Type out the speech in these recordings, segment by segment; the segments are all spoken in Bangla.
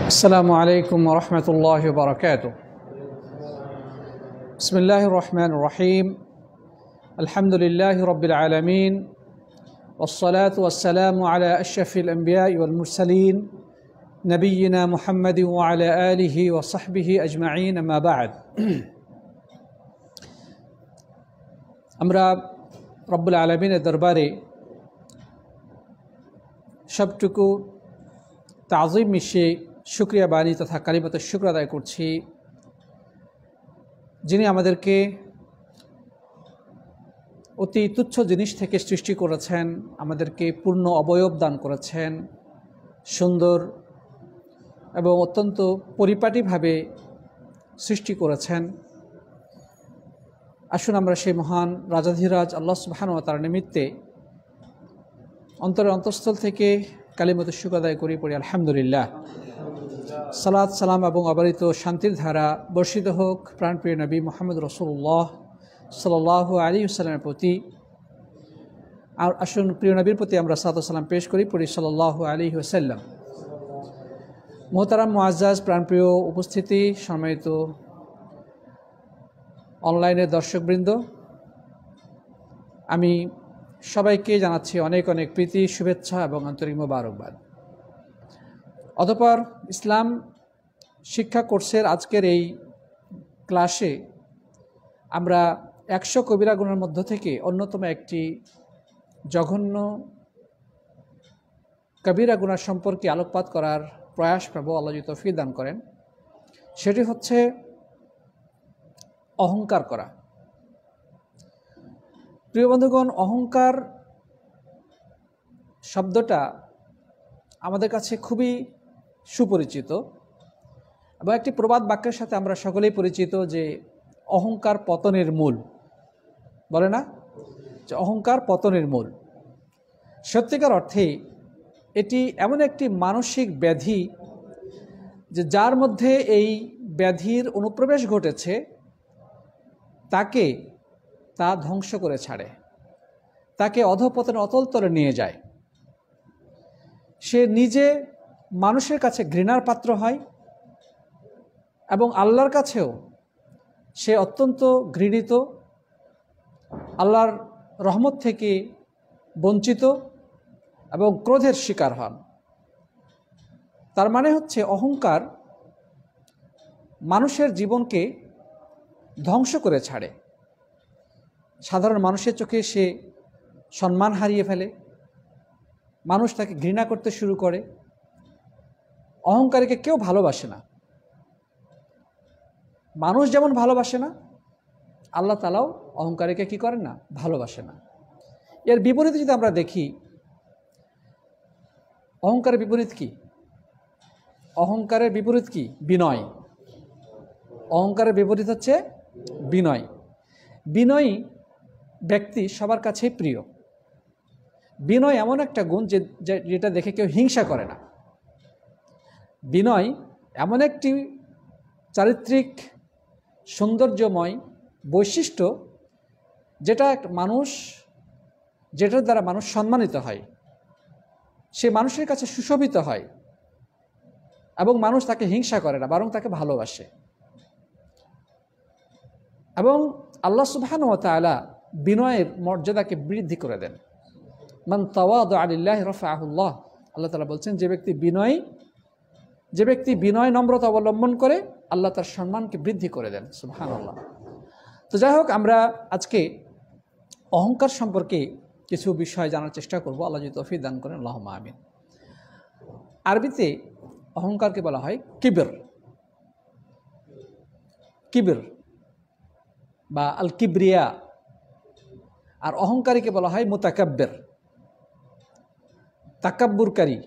السلام عليكم ورحمة الله وبركاته. بسم الله الرحمن الرحيم. الحمد لله رب العالمين، والصلاة والسلام على أشرف الأنبياء والمرسلين نبينا محمد وعلى آله وصحبه أجمعين. أما بعد. আমরা রব্বুল আলামিনের দরবারে সবটুকু তাজিম মিশিয়ে শুকরিয়া বাণী তথা কালিমাতুশ শুকর আদায় করছি, যিনি আমাদেরকে অতি তুচ্ছ জিনিস থেকে সৃষ্টি করেছেন, আমাদেরকে পূর্ণ অবয়ব দান করেছেন, সুন্দর এবং অত্যন্ত পরিপাটিভাবে সৃষ্টি করেছেন। আসুন আমরা সেই মহান রাজাধিরাজ আল্লাহ সুবহানাহু ওয়া তাআলার নিমিত্তে অন্তরের অন্তঃস্থল থেকে কালিমাতুশ শুকর আদায় করি, পড়ি আলহামদুলিল্লাহ। সালাত সালাম এবং অবারিত শান্তির ধারা বর্ষিত হোক প্রাণপ্রিয় নবী মুহাম্মদ রাসূলুল্লাহ সাল্লাল্লাহু আলাইহি ওয়াসাল্লামের প্রতি। আর আসুন প্রিয় নবীর প্রতি আমরা সালাত সালাম পেশ করি, পড়ি সাল্লাল্লাহু আলাইহি ওয়াসাল্লাম। মুহতারাম মুআজ্জাজ প্রাণপ্রিয় উপস্থিতি, সম্মানিত অনলাইনের দর্শকবৃন্দ, আমি সবাইকে জানাচ্ছি অনেক অনেক প্রীতি, শুভেচ্ছা এবং আন্তরিক মোবারকবাদ। অতঃপর ইসলাম শিক্ষা কোর্সের আজকের এই ক্লাসে আমরা 100 কবিরা গুনাহের মধ্য থেকে অন্যতম একটি জঘন্য কবিরা গুনাহ সম্পর্কে আলোকপাত করার প্রয়াস করব, আল্লাহ যদি তৌফিক দান করেন। সেটি হচ্ছে অহংকার করা। প্রিয় বন্ধুগণ, অহংকার শব্দটা আমাদের কাছে খুবই সুপরিচিত এবং একটি প্রবাদ বাক্যের সাথে আমরা সকলেই পরিচিত যে অহংকার পতনের মূল। বলে না যে অহংকার পতনের মূল? সত্যিকার অর্থে এটি এমন একটি মানসিক ব্যাধি যে যার মধ্যে এই ব্যাধির অনুপ্রবেশ ঘটেছে তাকে তা ধ্বংস করে ছাড়ে, তাকে অধঃপতনের অতল তলে নিয়ে যায়। সে নিজে মানুষের কাছে ঘৃণার পাত্র হয় এবং আল্লাহর কাছেও সে অত্যন্ত ঘৃণিত, আল্লাহর রহমত থেকে বঞ্চিত এবং ক্রোধের শিকার হন। তার মানে হচ্ছে অহংকার মানুষের জীবনকে ধ্বংস করে ছাড়ে। সাধারণ মানুষের চোখে সে সম্মান হারিয়ে ফেলে, মানুষ তাকে ঘৃণা করতে শুরু করে। অহংকারীকে কেউ ভালোবাসে না। মানুষ যেমন ভালোবাসে না, আল্লাহ তাআলাও অহংকারীকে কি করেন না, ভালোবাসে না। এর বিপরীতে যদি আমরা দেখি, অহংকারের বিপরীত কি? অহংকারের বিপরীত কি? বিনয়। অহংকারের বিপরীত হচ্ছে বিনয়। বিনয়ী ব্যক্তি সবার কাছেই প্রিয়। বিনয় এমন একটা গুণ যেটা দেখে কেউ হিংসা করে না। বিনয় এমন একটি চারিত্রিক সৌন্দর্যময় বৈশিষ্ট্য যেটার দ্বারা মানুষ সম্মানিত হয়, সে মানুষের কাছে সুশোভিত হয় এবং মানুষ তাকে হিংসা করে না, বরং তাকে ভালোবাসে। এবং আল্লাহ সুবহানাহু ওয়া তাআলা বিনয়ের মর্যাদাকে বৃদ্ধি করে দেন। মান তাওয়াদা লিল্লাহি রাফাআহুল্লাহ। আল্লাহ তাআলা বলছেন, যে ব্যক্তি বিনয় নম্রতা অবলম্বন করে, আল্লাহ তার সম্মানকে বৃদ্ধি করে দেন। সুবহানাল্লাহ। তো যাই হোক, আমরা আজকে অহংকার সম্পর্কে কিছু বিষয় জানার চেষ্টা করব, আল্লাহ যদি তৌফিক দান করেন, আল্লাহুম্মা আমিন। আরবিতে অহংকারকে বলা হয় কিবর। কিবর বা আল কিবরিয়া। আর অহংকারীকে বলা হয় মুতাকাব্বির, তাকাব্বুরকারী।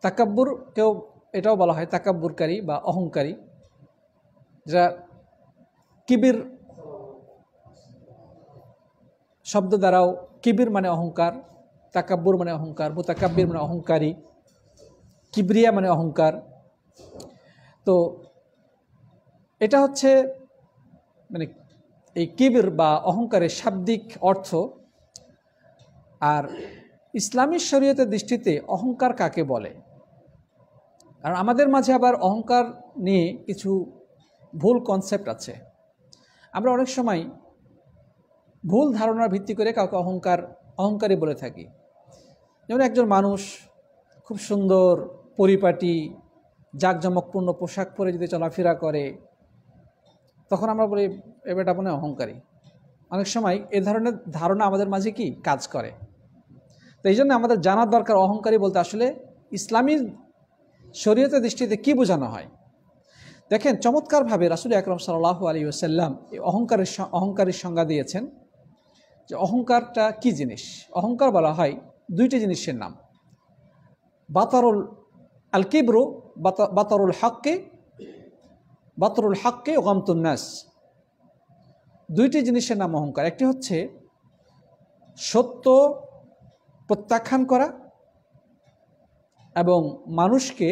তাকাব্বুরকেও এটাও বলা হয় তাকাব্বুরকারী বা অহংকারী, যা কিবির শব্দ দ্বারাও কিবির মানে অহংকার, তাকাব্বুর মানে অহংকার, মুতাকাব্বির মানে অহংকারী, কিবরিয়া মানে অহংকার। তো এটা হচ্ছে মানে এই কিবির বা অহংকারের শাব্দিক অর্থ। আর ইসলামী শরীয়তের দৃষ্টিতে অহংকার কাকে বলে? আর আমাদের মাঝে আবার অহংকার নিয়ে কিছু ভুল কনসেপ্ট আছে। আমরা অনেক সময় ভুল ধারণার ভিত্তি করে কাউকে অহংকারী বলে থাকি। যেমন একজন মানুষ খুব সুন্দর পরিপাটি জাঁকজমকপূর্ণ পোশাক পরে যদি চলাফেরা করে, তখন আমরা বলি এটা মনে হয় অহংকারী। অনেক সময় এ ধরনের ধারণা আমাদের মাঝে কি কাজ করে। তো এই জন্য আমাদের জানার দরকার অহংকারী বলতে আসলে ইসলামী শরীয়তের দৃষ্টিতে কি বোঝানো হয়। দেখেন, চমৎকারভাবে রাসূল আকরাম সাল্লাল্লাহু আলাইহি ওয়াসাল্লাম এই অহংকারের সংজ্ঞা দিয়েছেন যে অহংকারটা কি জিনিস। অহংকার বলা হয় দুইটি জিনিসের নাম, বাতারুল আল কিবরু বাতারুল হাক্কে গামতুন নাস। দুইটি জিনিসের নাম অহংকার। একটি হচ্ছে সত্য প্রত্যাখ্যান করা এবং মানুষকে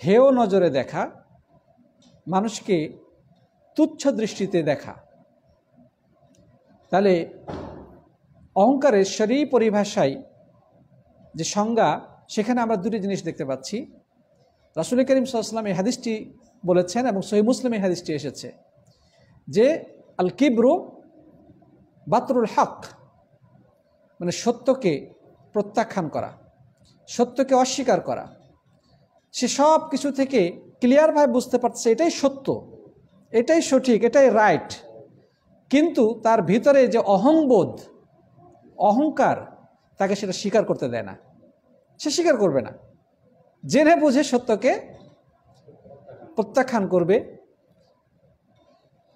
হেয় নজরে দেখা, মানুষকে তুচ্ছ দৃষ্টিতে দেখা। তাহলে অহংকারের শরীয়ী পরিভাষায় যে সংজ্ঞা, সেখানে আমরা দুটি জিনিস দেখতে পাচ্ছি। রাসূল করিম সাল্লাল্লাহু আলাইহি ওয়াসাল্লাম এই হাদিসটি বলেছেন এবং সহিহ মুসলিমে হাদিসটি এসেছে যে আল কিবরু বাতরুল হক, মানে সত্যকে প্রত্যাখ্যান করা, সত্যকে অস্বীকার করা। সে সব কিছু থেকে ক্লিয়ারভাবে বুঝতে পারছে এটাই সত্য, এটাই সঠিক, এটাই রাইট, কিন্তু তার ভিতরে যে অহংবোধ, অহংকার, তাকে সেটা স্বীকার করতে দেয় না। সে স্বীকার করবে না, জেনে বুঝে সত্যকে প্রত্যাখ্যান করবে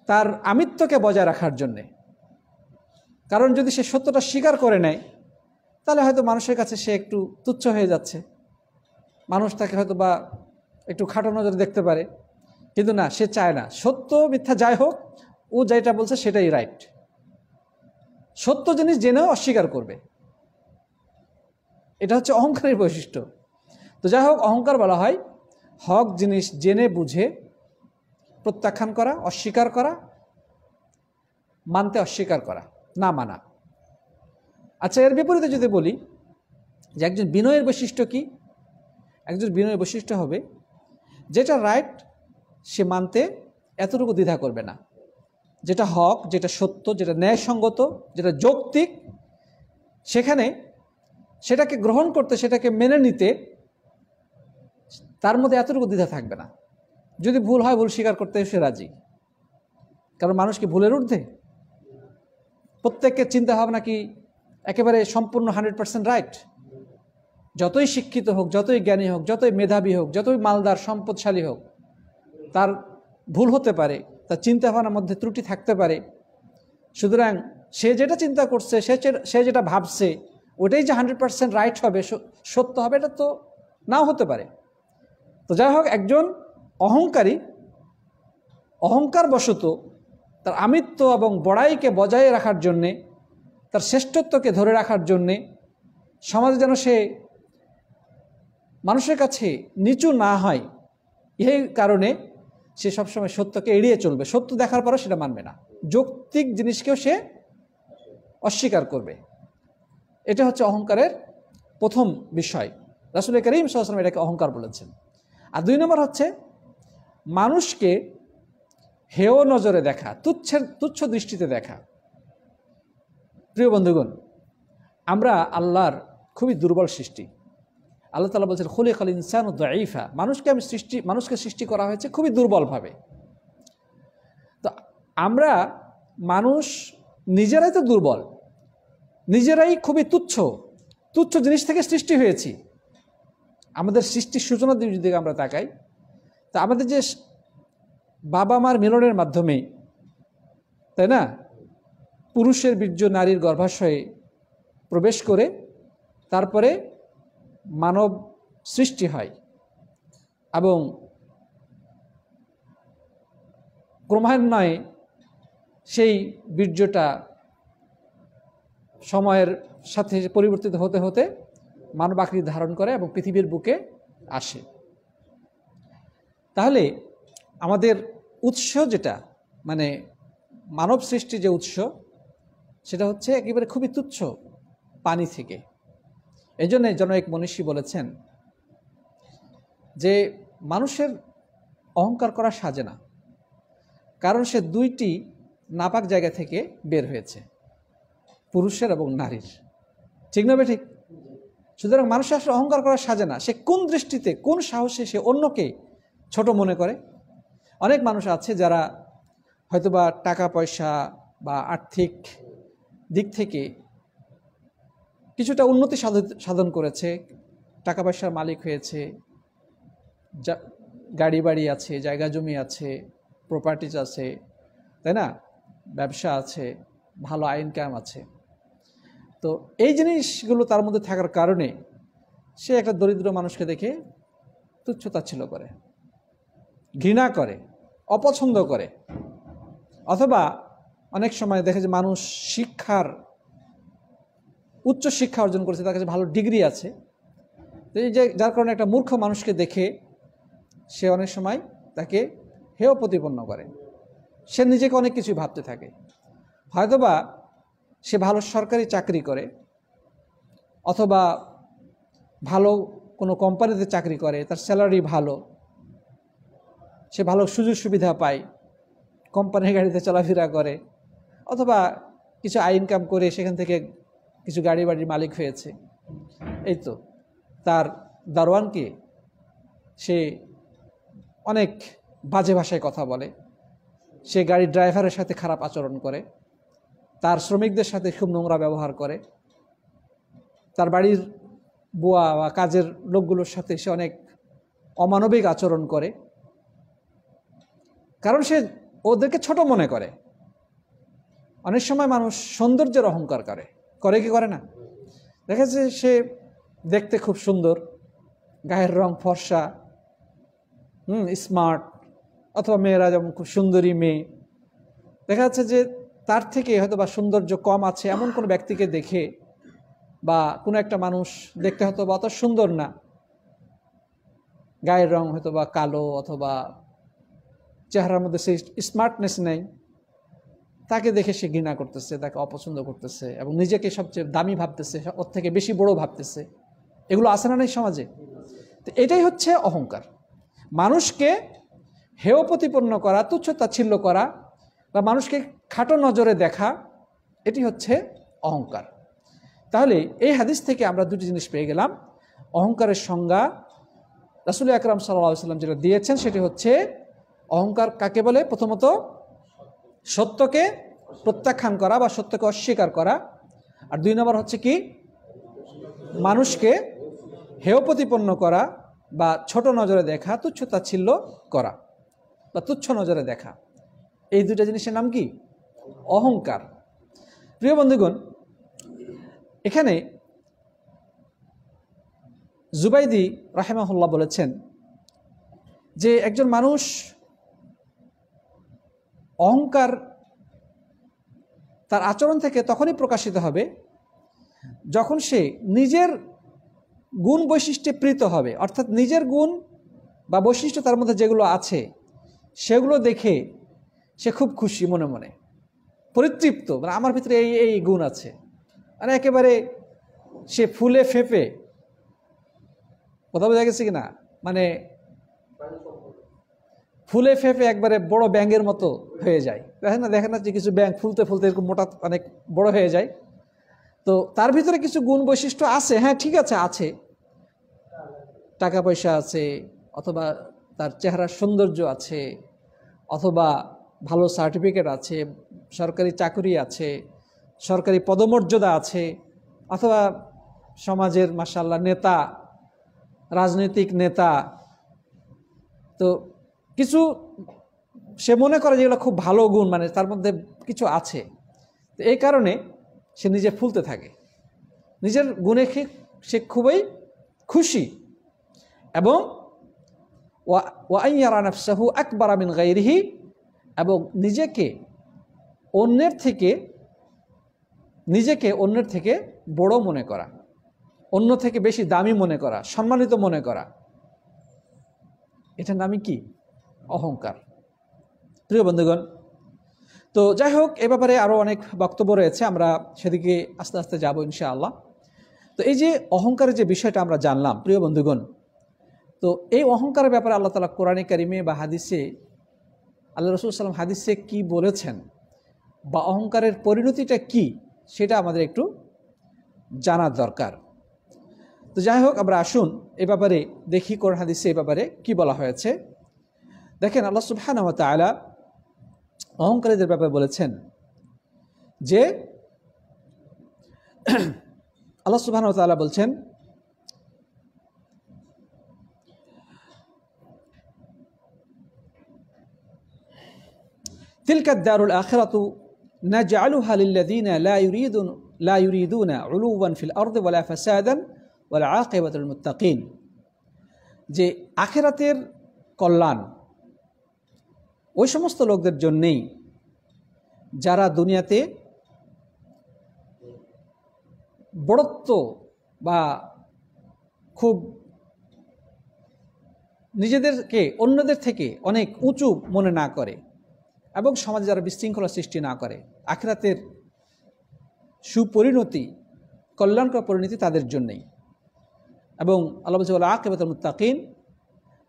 তার আমিত্বকে বজায় রাখার জন্যে। কারণ যদি সে সত্যটা স্বীকার করে নেয়, তাহলে হয়তো মানুষের কাছে সে একটু তুচ্ছ হয়ে যাচ্ছে, মানুষ তাকে হয়তো বা একটু খাটো নজরে দেখতে পারে। কিন্তু না, সে চায় না, সত্য মিথ্যা যাই হোক, ও যেটা বলছে সেটাই রাইট। সত্য জিনিস জেনেও অস্বীকার করবে, এটা হচ্ছে অহংকারের বৈশিষ্ট্য। তো যাই হোক, অহংকার বলা হয় হক জিনিস জেনে বুঝে প্রত্যাখ্যান করা, অস্বীকার করা, মানতে অস্বীকার করা, না মানা। আচ্ছা, এর বিপরীতে যদি বলি যে একজন বিনয়ের বৈশিষ্ট্য কি, একজন বিনয়ের বৈশিষ্ট্য হবে যেটা রাইট সে মানতে এতটুকু দ্বিধা করবে না, যেটা হক, যেটা সত্য, যেটা ন্যায়সঙ্গত, যেটা যৌক্তিক, সেখানে সেটাকে গ্রহণ করতে, সেটাকে মেনে নিতে তার মধ্যে এতটুকু দ্বিধা থাকবে না। যদি ভুল হয়, ভুল স্বীকার করতে সে রাজি। কারণ মানুষ কি ভুলের ঊর্ধ্বে? প্রত্যেকের চিন্তা ভাবনা কি একেবারে সম্পূর্ণ 100% রাইট? যতই শিক্ষিত হোক, যতই জ্ঞানী হোক, যতই মেধাবী হোক, যতই মালদার সম্পদশালী হোক, তার ভুল হতে পারে, তার চিন্তা ভাবনার মধ্যে ত্রুটি থাকতে পারে। সুতরাং সে যেটা চিন্তা করছে, সে যেটা ভাবছে, ওটাই যে 100% রাইট হবে, সত্য হবে, এটা তো নাও হতে পারে। তো যাই হোক, একজন অহংকারী অহংকার বশত তার আমিত্ব এবং বড়াইকে বজায় রাখার জন্যে, তার শ্রেষ্ঠত্বকে ধরে রাখার জন্যে, সমাজে যেন সে মানুষের কাছে নিচু না হয়, এই কারণে সে সবসময় সত্যকে এড়িয়ে চলবে। সত্য দেখার পরও সেটা মানবে না, যৌক্তিক জিনিসকেও সে অস্বীকার করবে। এটা হচ্ছে অহংকারের প্রথম বিষয়। রাসূল করিম সাল্লাল্লাহু আলাইহি ওয়াসাল্লাম এটাকে অহংকার বলেছেন। আর দুই নম্বর হচ্ছে মানুষকে হেয় নজরে দেখা, তুচ্ছ দৃষ্টিতে দেখা। প্রিয় বন্ধুগণ, আমরা আল্লাহর খুবই দুর্বল সৃষ্টি। আল্লাহ তাআলা বলছেন খুলিকাল ইনসানু দাঈফা, মানুষকে সৃষ্টি করা হয়েছে খুবই দুর্বলভাবে। তো আমরা মানুষ নিজেরাই তো দুর্বল, নিজেরাই খুবই তুচ্ছ জিনিস থেকে সৃষ্টি হয়েছি। আমাদের সৃষ্টির সূচনার দিকে যদি আমরা তাকাই, তা আমাদের যে বাবা মার মিলনের মাধ্যমে, তাই না, পুরুষের বীর্য নারীর গর্ভাশয়ে প্রবেশ করে তারপরে মানব সৃষ্টি হয় এবং ক্রমান্বয়ে সেই বীর্যটা সময়ের সাথে পরিবর্তিত হতে হতে মানব আকৃতি ধারণ করে এবং পৃথিবীর বুকে আসে। তাহলে আমাদের উৎস যেটা, মানে মানব সৃষ্টি যে উৎস, সেটা হচ্ছে একেবারে খুবই তুচ্ছ, পানি থেকে। এই জন্যে জনৈক মনীষী বলেছেন যে মানুষের অহংকার করা সাজে না, কারণ সে দুইটি নাপাক জায়গা থেকে বের হয়েছে, পুরুষের এবং নারীর। ঠিক না ঠিক? সুতরাং মানুষের আসলে অহংকার করা সাজে না। সে কোন দৃষ্টিতে, কোন সাহসে সে অন্যকে ছোট মনে করে। অনেক মানুষ আছে যারা হয়তোবা টাকা পয়সা বা আর্থিক দিক থেকে কিছুটা উন্নতি সাধন করেছে, টাকা পয়সার মালিক হয়েছে, গাড়ি বাড়ি আছে, জায়গা জমি আছে, প্রপার্টিজ আছে, তাই না, ব্যবসা আছে, ভালো ইনকাম আছে। তো এই জিনিসগুলো তার মধ্যে থাকার কারণে সে একটা দরিদ্র মানুষকে দেখে তুচ্ছ-তাচ্ছিল্য করে, ঘৃণা করে, অপছন্দ করে। অথবা অনেক সময় দেখে যে মানুষ উচ্চ শিক্ষা অর্জন করেছে, তার কাছে ভালো ডিগ্রি আছে, এই যে যার কারণে একটা মূর্খ মানুষকে দেখে সে অনেক সময় তাকে হেয় প্রতিপন্ন করে। সে নিজেকে অনেক কিছু ভাবতে থাকে। হয়তোবা সে ভালো সরকারি চাকরি করে, অথবা ভালো কোনো কোম্পানিতে চাকরি করে, তার স্যালারি ভালো, সে ভালো সুযোগ সুবিধা পায়, কোম্পানির গাড়িতে চলাফেরা করে, অথবা কিছু ইনকাম করে সেখান থেকে কিছু গাড়ি বাড়ির মালিক হয়েছে। এই তো তার দারোয়ানকে সে অনেক বাজে ভাষায় কথা বলে, সে গাড়ির ড্রাইভারের সাথে খারাপ আচরণ করে, তার শ্রমিকদের সাথে খুব নোংরা ব্যবহার করে, তার বাড়ির বুয়া বা কাজের লোকগুলোর সাথে সে অনেক অমানবিক আচরণ করে, কারণ সে ওদেরকে ছোট মনে করে। অনেক সময় মানুষ সৌন্দর্যের অহংকার করে কি করে না? দেখা যাচ্ছে সে দেখতে খুব সুন্দর, গায়ের রং ফর্সা, স্মার্ট, অথবা মেয়েরা যেমন খুব সুন্দরী মেয়ে, দেখা যাচ্ছে যে তার থেকে হয়তো বা সৌন্দর্য কম আছে এমন কোনো ব্যক্তিকে দেখে, বা কোনো একটা মানুষ দেখতে হয়তো বা অত সুন্দর না, গায়ের রং হয়তো বা কালো, অথবা চেহারার মধ্যে সেই স্মার্টনেস নেই, তাকে দেখে সে ঘৃণা করতেছে, তাকে অপছন্দ করতেছে, এবং নিজেকে সবচেয়ে দামি ভাবতেছে, ওর থেকে বেশি বড় ভাবতেছে। এগুলো আছে না এই সমাজে? তো এটাই হচ্ছে অহংকার। মানুষকে হেয় প্রতিপন্ন করা, তুচ্ছ-তাচ্ছিল্য করা, বা মানুষকে খাটো নজরে দেখা, এটি হচ্ছে অহংকার। তাহলে এই হাদিস থেকে আমরা দুটি জিনিস পেয়ে গেলাম। অহংকারের সংজ্ঞা রাসূল আকরাম সাল্লাল্লাহু আলাইহি ওয়াসাল্লাম যেটা দিয়েছেন সেটি হচ্ছে, অহংকার কাকে বলে? প্রথমত সত্যকে প্রত্যাখ্যান করা বা সত্যকে অস্বীকার করা, আর দুই নম্বর হচ্ছে কি? মানুষকে হেয় প্রতিপন্ন করা বা ছোট নজরে দেখা, তুচ্ছ-তাচ্ছিল্য করা বা তুচ্ছ নজরে দেখা। এই দুইটা জিনিসের নাম কি? অহংকার। প্রিয় বন্ধুগণ, এখানে জুবাইদি রাহিমাহুল্লাহ বলেছেন যে একজন মানুষ অহংকার তার আচরণ থেকে তখনই প্রকাশিত হবে যখন সে নিজের গুণ বৈশিষ্ট্যে প্রীত হবে, অর্থাৎ নিজের গুণ বা বৈশিষ্ট্য তার মধ্যে যেগুলো আছে সেগুলো দেখে সে খুব খুশি, মনে মনে পরিতৃপ্ত, মানে আমার ভিতরে এই এই গুণ আছে, মানে একেবারে সে ফুলে ফেঁপে, কথা বোঝা গেছে কিনা, মানে ফুলে ফেঁপে একবারে বড় ব্যাঙের মতো হয়ে যায়। দেখেন না যে কিছু ব্যাঙ ফুলতে ফুলতে এরকম মোটা অনেক বড় হয়ে যায়। তো তার ভিতরে কিছু গুণ বৈশিষ্ট্য আছে, হ্যাঁ ঠিক আছে, টাকা পয়সা আছে, অথবা তার চেহারার সৌন্দর্য আছে, অথবা ভালো সার্টিফিকেট আছে, সরকারি চাকরি আছে, সরকারি পদমর্যাদা আছে, অথবা সমাজের মাশাআল্লাহ নেতা, রাজনৈতিক নেতা। তো কিছু সে মনে করে যেগুলো খুব ভালো গুণ, মানে তার মধ্যে কিছু আছে। তো এই কারণে সে নিজে ফুলতে থাকে, নিজের গুণে সে খুবই খুশি, এবং ওয়াইয়ারা নাফসাহু আকবারা মিন গায়রিহি, এবং নিজেকে অন্যের থেকে বড় মনে করা, অন্য থেকে বেশি দামি মনে করা, সম্মানিত মনে করা, এটার নামই কি? অহংকার। প্রিয় বন্ধুগণ, তো যাই হোক, এ ব্যাপারে আরও অনেক বক্তব্য রয়েছে, আমরা সেদিকে আস্তে আস্তে যাব ইনশাআল্লাহ। তো এই যে অহংকারের যে বিষয়টা আমরা জানলাম প্রিয় বন্ধুগণ, তো এই অহংকারের ব্যাপারে আল্লাহ তাআলা কোরআনে কারিমে বা হাদিসে আল্লাহ রাসূল সাল্লাল্লাহু আলাইহি ওয়াসাল্লাম হাদিসে কি বলেছেন বা অহংকারের পরিণতিটা কি সেটা আমাদের একটু জানার দরকার। তো যাই হোক, আমরা আসুন এ ব্যাপারে দেখি কোরআন হাদিসে এ ব্যাপারে কি বলা হয়েছে। দেখেন, আল্লাহ সুবহানাহু ওয়া তাআলা অহংকারীদের ব্যাপারে বলেছেন যে আল্লাহ সুবহানাহু ওয়া তাআলা বলছেন, তিলকা দারুল আখিরাতু নাজআলুহা লিল্লাযিনা লা ইউরিদুনা উলুওয়ান ফিল আরদি ওয়ালা ফাসাদান ওয়াল আকিবাতুল মুত্তাকিন। যে আখিরাতের কল্যাণ ওই সমস্ত লোকদের জন্যেই যারা দুনিয়াতে বড়ত্ব বা খুব নিজেদেরকে অন্যদের থেকে অনেক উঁচু মনে না করে এবং সমাজে যারা বিশৃঙ্খলা সৃষ্টি না করে, আখিরাতের সুপরিণতি, কল্যাণকর পরিণতি তাদের জন্যই। এবং আল্লাহ বলছে ওয়াল আকিবাতুল মুত্তাকিন,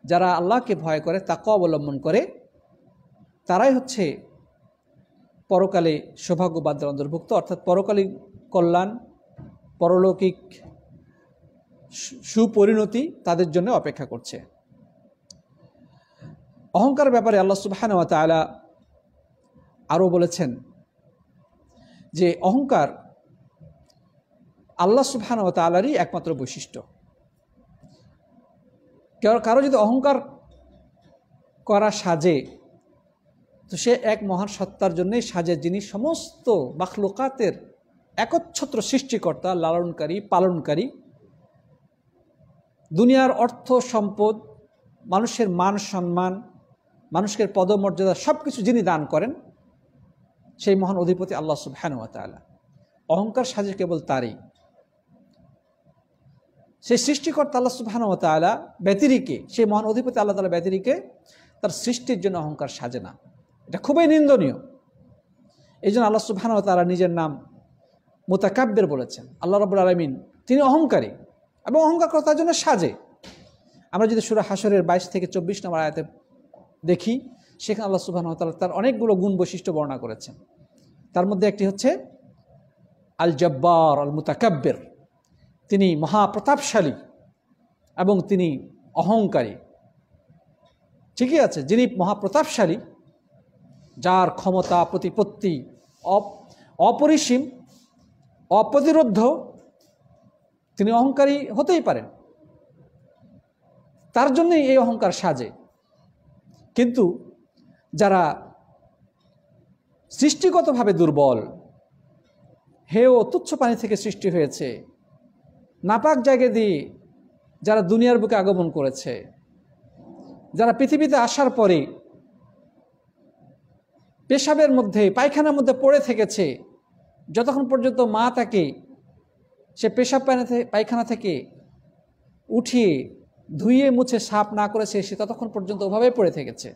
যারা আল্লাহকে ভয় করে, তাকওয়া অবলম্বন করে, তারাই হচ্ছে পরকালে সৌভাগ্যবানদের অন্তর্ভুক্ত। অর্থাৎ পরকালীন কল্যাণ, পরলৌকিক সুপরিণতি তাদের জন্য অপেক্ষা করছে। অহংকার ব্যাপারে আল্লাহ সুবহানাহু ওয়া তাআলা আরও বলেছেন যে অহংকার আল্লাহ সুবহানাহু ওয়া তাআলারই একমাত্র বৈশিষ্ট্য। কারো যদি অহংকার করা সাজে, তো সে এক মহান সত্তার জন্যই সাজে, যিনি সমস্ত মাখলুকাতের একচ্ছত্র সৃষ্টিকর্তা, লালনকারী, পালনকারী, দুনিয়ার অর্থ সম্পদ, মানুষের মান সম্মান, মানুষের পদমর্যাদা সব কিছু যিনি দান করেন, সেই মহান অধিপতি আল্লাহ সুবহানাহু ওয়া তাআলা। অহংকার সাজে কেবল তারই। সেই সৃষ্টিকর্তা আল্লাহ সুবহানাহু ওয়া তাআলা ব্যতিরিকে, সেই মহান অধিপতি আল্লাহ তাআলা ব্যতিরিকে তার সৃষ্টির জন্য অহংকার সাজে না। এটা খুবই নিন্দনীয়। এই জন্য আল্লাহ সুবহানাহু ওয়া তাআলা নিজের নাম মুতাকাব্বির বলেছেন। আল্লাহ রাব্বুল আলামিন তিনি অহংকারী এবং অহংকার করা তার জন্য সাজে। আমরা যদি সূরা হাশরের 22 থেকে 24 নম্বর আয়াতে দেখি, সেখানে আল্লাহ সুবহানাহু ওয়া তাআলা তার অনেকগুলো গুণ বৈশিষ্ট্য বর্ণনা করেছেন। তার মধ্যে একটি হচ্ছে আল জব্বার আল মুতাকাব্বির, তিনি মহাপ্রতাপশালী এবং তিনি অহংকারী। ঠিকই আছে, যিনি মহাপ্রতাপশালী, যার ক্ষমতা প্রতিপত্তি অপরিসীম, অপ্রতিরোধ্য, তিনি অহংকারী হতেই পারেন, তার জন্যই এই অহংকার সাজে। কিন্তু যারা সৃষ্টিগতভাবে দুর্বল, হেয় তুচ্ছ পানি থেকে সৃষ্টি হয়েছে, নাপাক জায়গা দিয়ে যারা দুনিয়ার বুকে আগমন করেছে, যারা পৃথিবীতে আসার পরে পেশাবের মধ্যে, পায়খানার মধ্যে পড়ে থেকেছে, যতক্ষণ পর্যন্ত মা তাকে সে পেশাব পায়খানা থেকে উঠিয়ে ধুইয়ে মুছে সাফ না করেছে, সে ততক্ষণ পর্যন্ত ওভাবে পড়ে থেকেছে।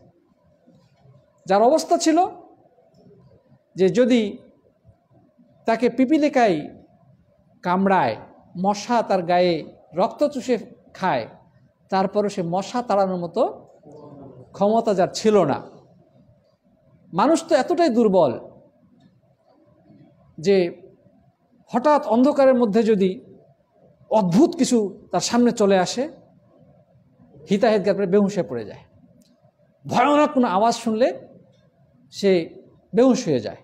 যার অবস্থা ছিল যে যদি তাকে পিপিলিকায় কামড়ায়, মশা তার গায়ে রক্ত চুষে খায়, তারপরও সে মশা তাড়ানোর মতো ক্ষমতা যার ছিল না। মানুষ তো এতটাই দুর্বল যে হঠাৎ অন্ধকারের মধ্যে যদি অদ্ভুত কিছু তার সামনে চলে আসে, হিতাহিত জ্ঞাপনে বেহুশ হয়ে পড়ে যায়। ভয়ানক কোনো আওয়াজ শুনলে সে বেহুশ হয়ে যায়,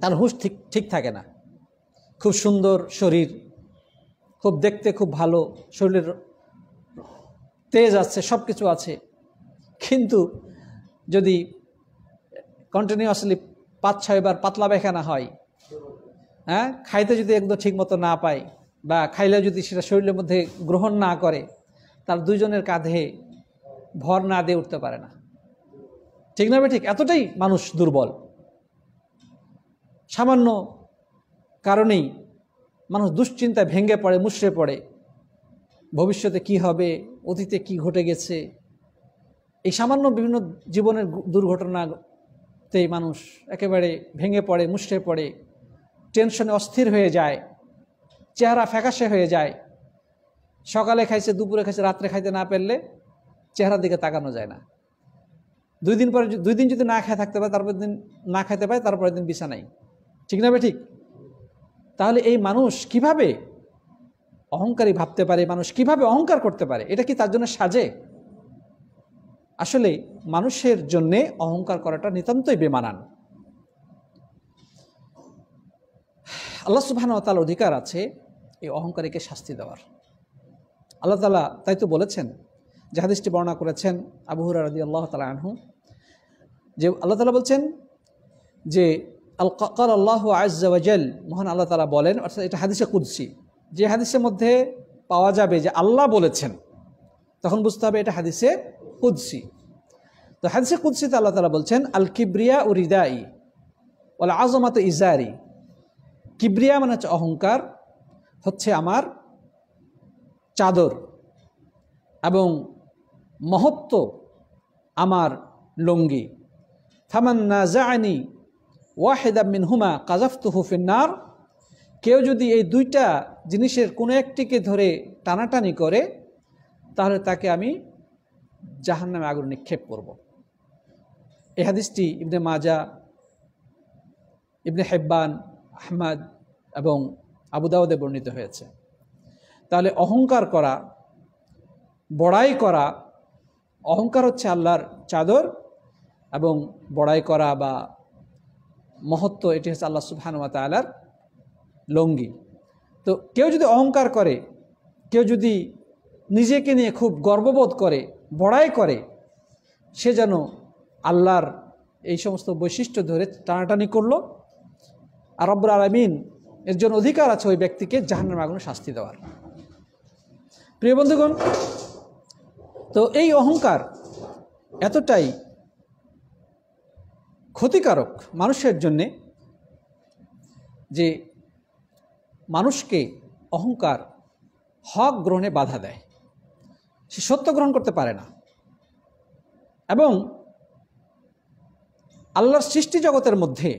তার হুঁশ ঠিক থাকে না। খুব সুন্দর শরীর, খুব দেখতে খুব ভালো, শরীরের তেজ আছে, সব কিছু আছে, কিন্তু যদি কন্টিনিউয়াসলি 5-6 বার পাতলা পায়খানা হয়, হ্যাঁ, খাইতে যদি একদম ঠিক মতো না পায়, বা খাইলে যদি সেটা শরীরের মধ্যে গ্রহণ না করে, তার দুইজনের কাঁধে ভর না দিয়ে উঠতে পারে না। ঠিক না? ঠিক এতটাই মানুষ দুর্বল। সামান্য কারণেই মানুষ দুশ্চিন্তায় ভেঙে পড়ে, মুষড়ে পড়ে, ভবিষ্যতে কি হবে, অতীতে কি ঘটে গেছে, এই সামান্য বিভিন্ন জীবনের দুর্ঘটনাতেই মানুষ একেবারে ভেঙে পড়ে, মুষড়ে পড়ে, টেনশনে অস্থির হয়ে যায়, চেহারা ফ্যাকাশে হয়ে যায়। সকালে খাইছে, দুপুরে খাইছে, রাত্রে খাইতে না পারলে চেহারার দিকে তাকানো যায় না। 2 দিন পরে 2 দিন যদি না খেয়ে থাকতে পারে, তারপর দিন না খাইতে পারে, তারপরের দিন বিছানাই। ঠিক না ঠিক? তাহলে এই মানুষ কিভাবে অহংকারী ভাবতে পারে, মানুষ কিভাবে অহংকার করতে পারে? এটা কি তার জন্য সাজে? আসলে মানুষের জন্যে অহংকার করাটা নিতান্তই বেমানান। আল্লাহ সুবহানাহু ওয়া তাআলার অধিকার আছে এই অহংকারীকে শাস্তি দেওয়ার। আল্লাহ তাআলা তাই তো বলেছেন, যে হাদিসটি বর্ণনা করেছেন আবু হুরায়রা রাদিয়াল্লাহু তাআলা আনহু, যে আল্লাহ তাআলা বলছেন যে ক্বাল আল্লাহু আযজা ওয়া জাল, মহান আল্লাহ তাআলা বলেন, অর্থাৎ এটা হাদিসে কুদসি, যে হাদিসের মধ্যে পাওয়া যাবে যে আল্লাহ বলেছেন, তখন বুঝতে হবে এটা হাদিসে কুদসি। তো হাদিসে কুদসিতে আল্লাহ তাআলা বলছেন, আল কিবরিয়া ও রিদাই ওয়াল আযমাতু ইজারি। কিবরিয়া মানে হচ্ছে অহংকার, হচ্ছে আমার চাদর, এবং মহত্ব আমার লুঙ্গি। ফামান নাযাআনি ওয়াহিদাম মিনহুমা কাযাফতুহু ফিন্নার। কেউ যদি এই 2টা জিনিসের কোনো একটিকে ধরে টানাটানি করে, তাহলে তাকে আমি জাহান্নামে আগুন নিক্ষেপ করব। এই হাদিসটি ইবনে মাজা, ইবনে হিব্বান, আহমদ এবং আবু দাউদে বর্ণিত হয়েছে। তাহলে অহংকার করা, বড়াই করা, অহংকার হচ্ছে আল্লাহর চাদর, এবং বড়াই করা বা মহত্ব এটি হচ্ছে আল্লাহ সুবহানাহু ওয়া তাআলার লঙ্গি। তো কেউ যদি অহংকার করে, কেউ যদি নিজেকে নিয়ে খুব গর্ববোধ করে, বড়াই করে, সে যেন আল্লাহর এই সমস্ত বৈশিষ্ট্য ধরে টানাটানি করলো, আর রব্বুল আলামিন এর জন্য অধিকার আছে ওই ব্যক্তিকে জাহান্নামের আগুনে শাস্তি দেওয়ার। প্রিয় বন্ধুগণ, তো এই অহংকার এতটাই ক্ষতিকারক মানুষের জন্যে যে মানুষকে অহংকার হক গ্রহণে বাধা দেয়, সে সত্য গ্রহণ করতে পারে না। এবং আল্লাহর সৃষ্টি জগতের মধ্যে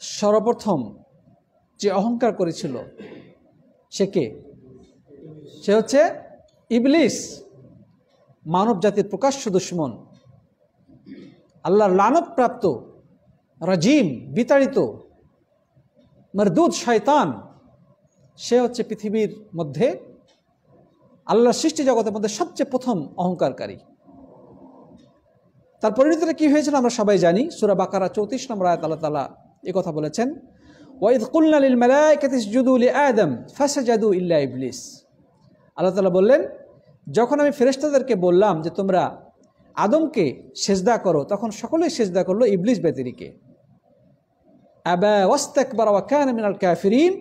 সর্বপ্রথম যে অহংকার করেছিল সে কে? সে হচ্ছে ইবলিস, মানব জাতির প্রকাশ্য দুশমন, আল্লাহর লানতপ্রাপ্ত, রাজিম, বিতাড়িত, মারদুদ শয়তান। সে হচ্ছে পৃথিবীর মধ্যে আল্লাহর সৃষ্টি জগতের মধ্যে সবচেয়ে প্রথম অহংকারকারী। তার পরিণতিটা কি হয়েছিল আমরা সবাই জানি। সূরা বাকারা 34 নম্বর আয়াত আল্লাহ তাআলা এই কথা বলেছেন, ওয়াইদ কুলনা লিল মালাইকাতি ইসজুদু লিআদম ফাসাজাদু ইল্লা ইবলিস। আল্লাহ তাআলা বললেন, যখন আমি ফেরেশতাদেরকে বললাম যে তোমরা আদমকে সেজদা করো, তখন সকলেই সেজদা করলো ইবলিস ব্যতিরিকে। আবা ওয়াস্তাকবারা ওয়া কানা মিনাল কাফিরিন,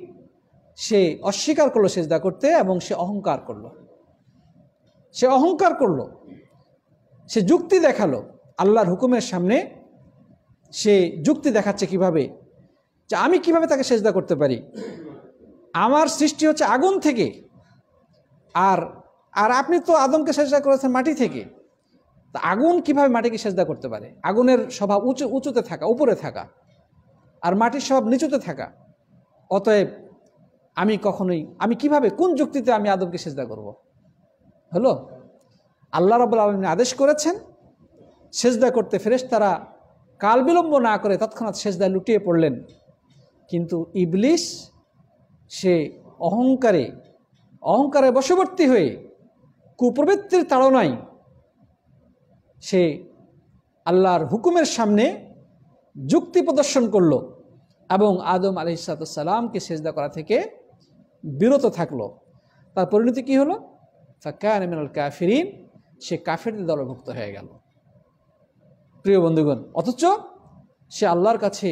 সে অস্বীকার করলো সেজদা করতে এবং সে অহংকার করলো। সে অহংকার করলো, সে যুক্তি দেখালো আল্লাহর হুকুমের সামনে। সে যুক্তি দেখাচ্ছে কিভাবে, যে আমি কিভাবে তাকে সেজদা করতে পারি, আমার সৃষ্টি হচ্ছে আগুন থেকে, আর আর আপনি তো আদমকে সেজদা করেছেন মাটি থেকে। তা আগুন কিভাবে মাটিকে সেজদা করতে পারে? আগুনের স্বভাব উঁচুতে থাকা, উপরে থাকা, আর মাটির স্বভাব নিচুতে থাকা। অতএব আমি কিভাবে, কোন যুক্তিতে আমি আদমকে সেজদা করব? হলো আল্লাহ রাব্বুল আলামিন আদেশ করেছেন সেজদা করতে, ফেরেশতারা কাল বিলম্ব না করে তৎক্ষণাৎ সেজদায় লুটিয়ে পড়লেন। কিন্তু ইবলিস সে অহংকারে বশবর্তী হয়ে কুপ্রবৃত্তির তাড়নায় সে আল্লাহর হুকুমের সামনে যুক্তি প্রদর্শন করল এবং আদম আলাইহিস সালামকে সেজদা করা থেকে বিরত থাকলো। তার পরিণতি কি হলো? ফাকানা মিনাল কাফিরিন, সে কাফেরদের দলভুক্ত হয়ে গেল। প্রিয় বন্ধুগণ, অথচ সে আল্লাহর কাছে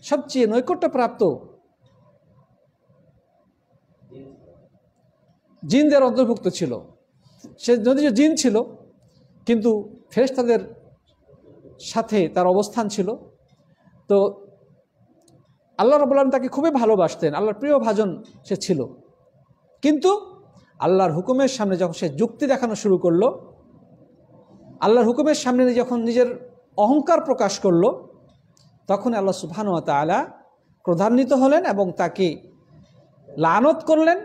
সবচেয়ে নৈকট্যপ্রাপ্ত জিনদের অন্তর্ভুক্ত ছিল। সে যদিও জিন ছিল, কিন্তু ফেরেশতাদের সাথে তার অবস্থান ছিল। তো আল্লাহ রাব্বুল আলামিন তাকে খুবই ভালোবাসতেন, আল্লাহর প্রিয় ভাজন সে ছিল। কিন্তু আল্লাহর হুকুমের সামনে যখন সে যুক্তি দেখানো শুরু করলো, আল্লাহর হুকুমের সামনে যখন নিজের অহংকার প্রকাশ করলো, তখন আল্লাহ সুবহানাহু ওয়া তাআলা ক্রোধান্বিত হলেন এবং তাকে লানত করলেন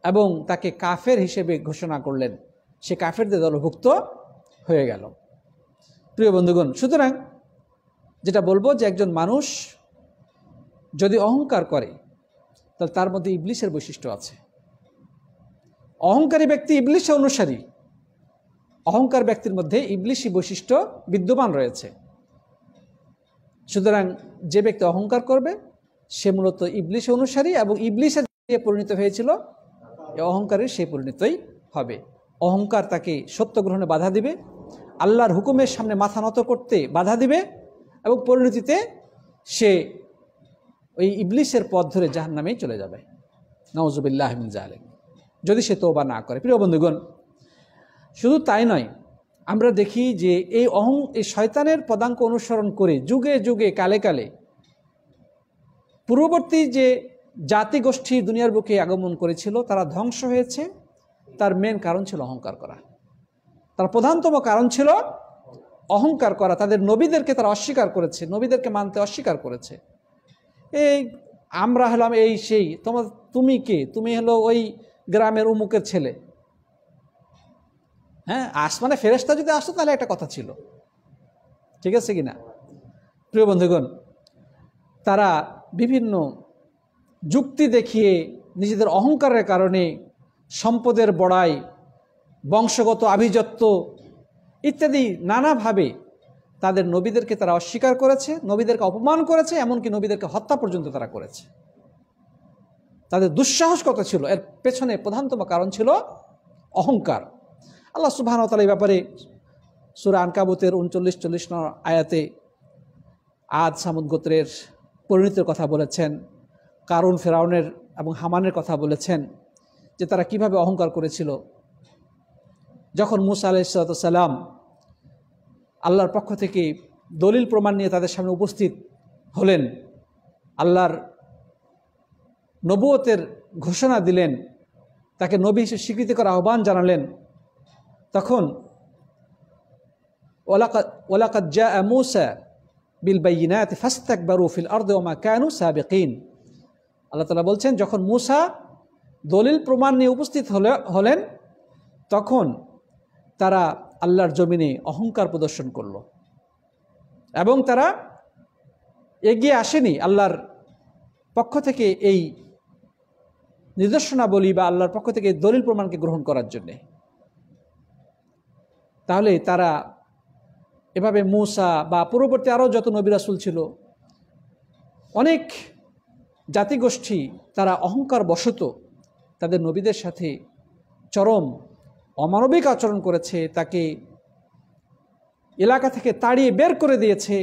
এবং তাকে কাফের হিসেবে ঘোষণা করলেন। সে কাফেরদের দলভুক্ত হয়ে গেল। প্রিয় বন্ধুগণ, সুতরাং যেটা বলবো যে একজন মানুষ যদি অহংকার করে তাহলে তার মধ্যে ইবলিসের বৈশিষ্ট্য আছে। অহংকারী ব্যক্তি ইবলিসের অনুসারী, অহংকার ব্যক্তির মধ্যে ইবলিসি বৈশিষ্ট্য বিদ্যমান রয়েছে। সুতরাং যে ব্যক্তি অহংকার করবে সে মূলত ইবলিসের অনুসারী, এবং ইবলিসের যে পরিণত হয়েছিল অহংকারের সেই পরিণতই হবে। অহংকার তাকে সত্য গ্রহণে বাধা দিবে, আল্লাহর হুকুমের সামনে মাথা নত করতে বাধা দিবে, এবং পরিণতিতে সে ওই ইবলিসের পথ ধরে জাহান্নামেই চলে যাবে। নাউজুবিল্লাহ মিন যালিক, যদি সে তওবা না করে। প্রিয় বন্ধুগণ, শুধু তাই নয়, আমরা দেখি যে এই শয়তানের পদাঙ্ক অনুসরণ করে যুগে যুগে কালে কালে পূর্ববর্তী যে জাতিগোষ্ঠী দুনিয়ার বুকে আগমন করেছিল তারা ধ্বংস হয়েছে। তার মেন কারণ ছিল অহংকার করা, তার প্রধানতম কারণ ছিল অহংকার করা। তাদের নবীদেরকে তারা অস্বীকার করেছে, নবীদেরকে মানতে অস্বীকার করেছে। এই আমরা হলাম এই সেই, তুমি কে, তুমি হলো ওই গ্রামের উমুকের ছেলে। হ্যাঁ, আসমানে ফেরেশতা যদি আসতো তাহলে একটা কথা ছিল, ঠিক আছে কিনা? প্রিয় বন্ধুগণ, তারা বিভিন্ন যুক্তি দেখিয়ে নিজেদের অহংকারের কারণে সম্পদের বড়াই, বংশগত আভিজাত্য ইত্যাদি নানাভাবে তাদের নবীদেরকে তারা অস্বীকার করেছে, নবীদেরকে অপমান করেছে, এমনকি নবীদেরকে হত্যা পর্যন্ত তারা করেছে। তাদের দুঃসাহস কত ছিল, এর পেছনে প্রধানতম কারণ ছিল অহংকার। আল্লাহ সুবহানাহু ওয়া তাআলা এই ব্যাপারে সূরা আনকাবুতের 39-40 আয়াতে আদ সামুদ গোত্রের পরিণতির কথা বলেছেন, কারুন, ফেরাউনের এবং হামানের কথা বলেছেন, যে তারা কিভাবে অহংকার করেছিল। যখন মূসা আলাইহিস সালাম আল্লাহর পক্ষ থেকে দলিল প্রমাণ নিয়ে তাদের সামনে উপস্থিত হলেন, আল্লাহর নবুয়তের ঘোষণা দিলেন, তাকে নবী হিসেবে স্বীকৃতি করার আহ্বান জানালেন, তখন ওয়ালাকাদ জাআ মূসা বিল বাইয়িনাতি ফাস্তাকবারু ফিল আরদি ওয়া মা কানু সাবিকিন। আল্লাহ তাআলা বলছেন, যখন মূসা দলিল প্রমাণ নিয়ে উপস্থিত হলেন তখন তারা আল্লাহর জমিনে অহংকার প্রদর্শন করল, এবং তারা এগিয়ে আসেনি আল্লাহর পক্ষ থেকে এই নিদর্শনাবলী বা আল্লাহর পক্ষ থেকে দলিল প্রমাণকে গ্রহণ করার জন্যে। তাহলে তারা এভাবে মূসা বা পূর্ববর্তী আরও যত নবী রাসূল ছিল, অনেক জাতিগোষ্ঠী তারা অহংকার বশত তাদের নবীদের সাথে চরম অমানবিক আচরণ করেছে, তাকে এলাকা থেকে তাড়িয়ে বের করে দিয়েছে,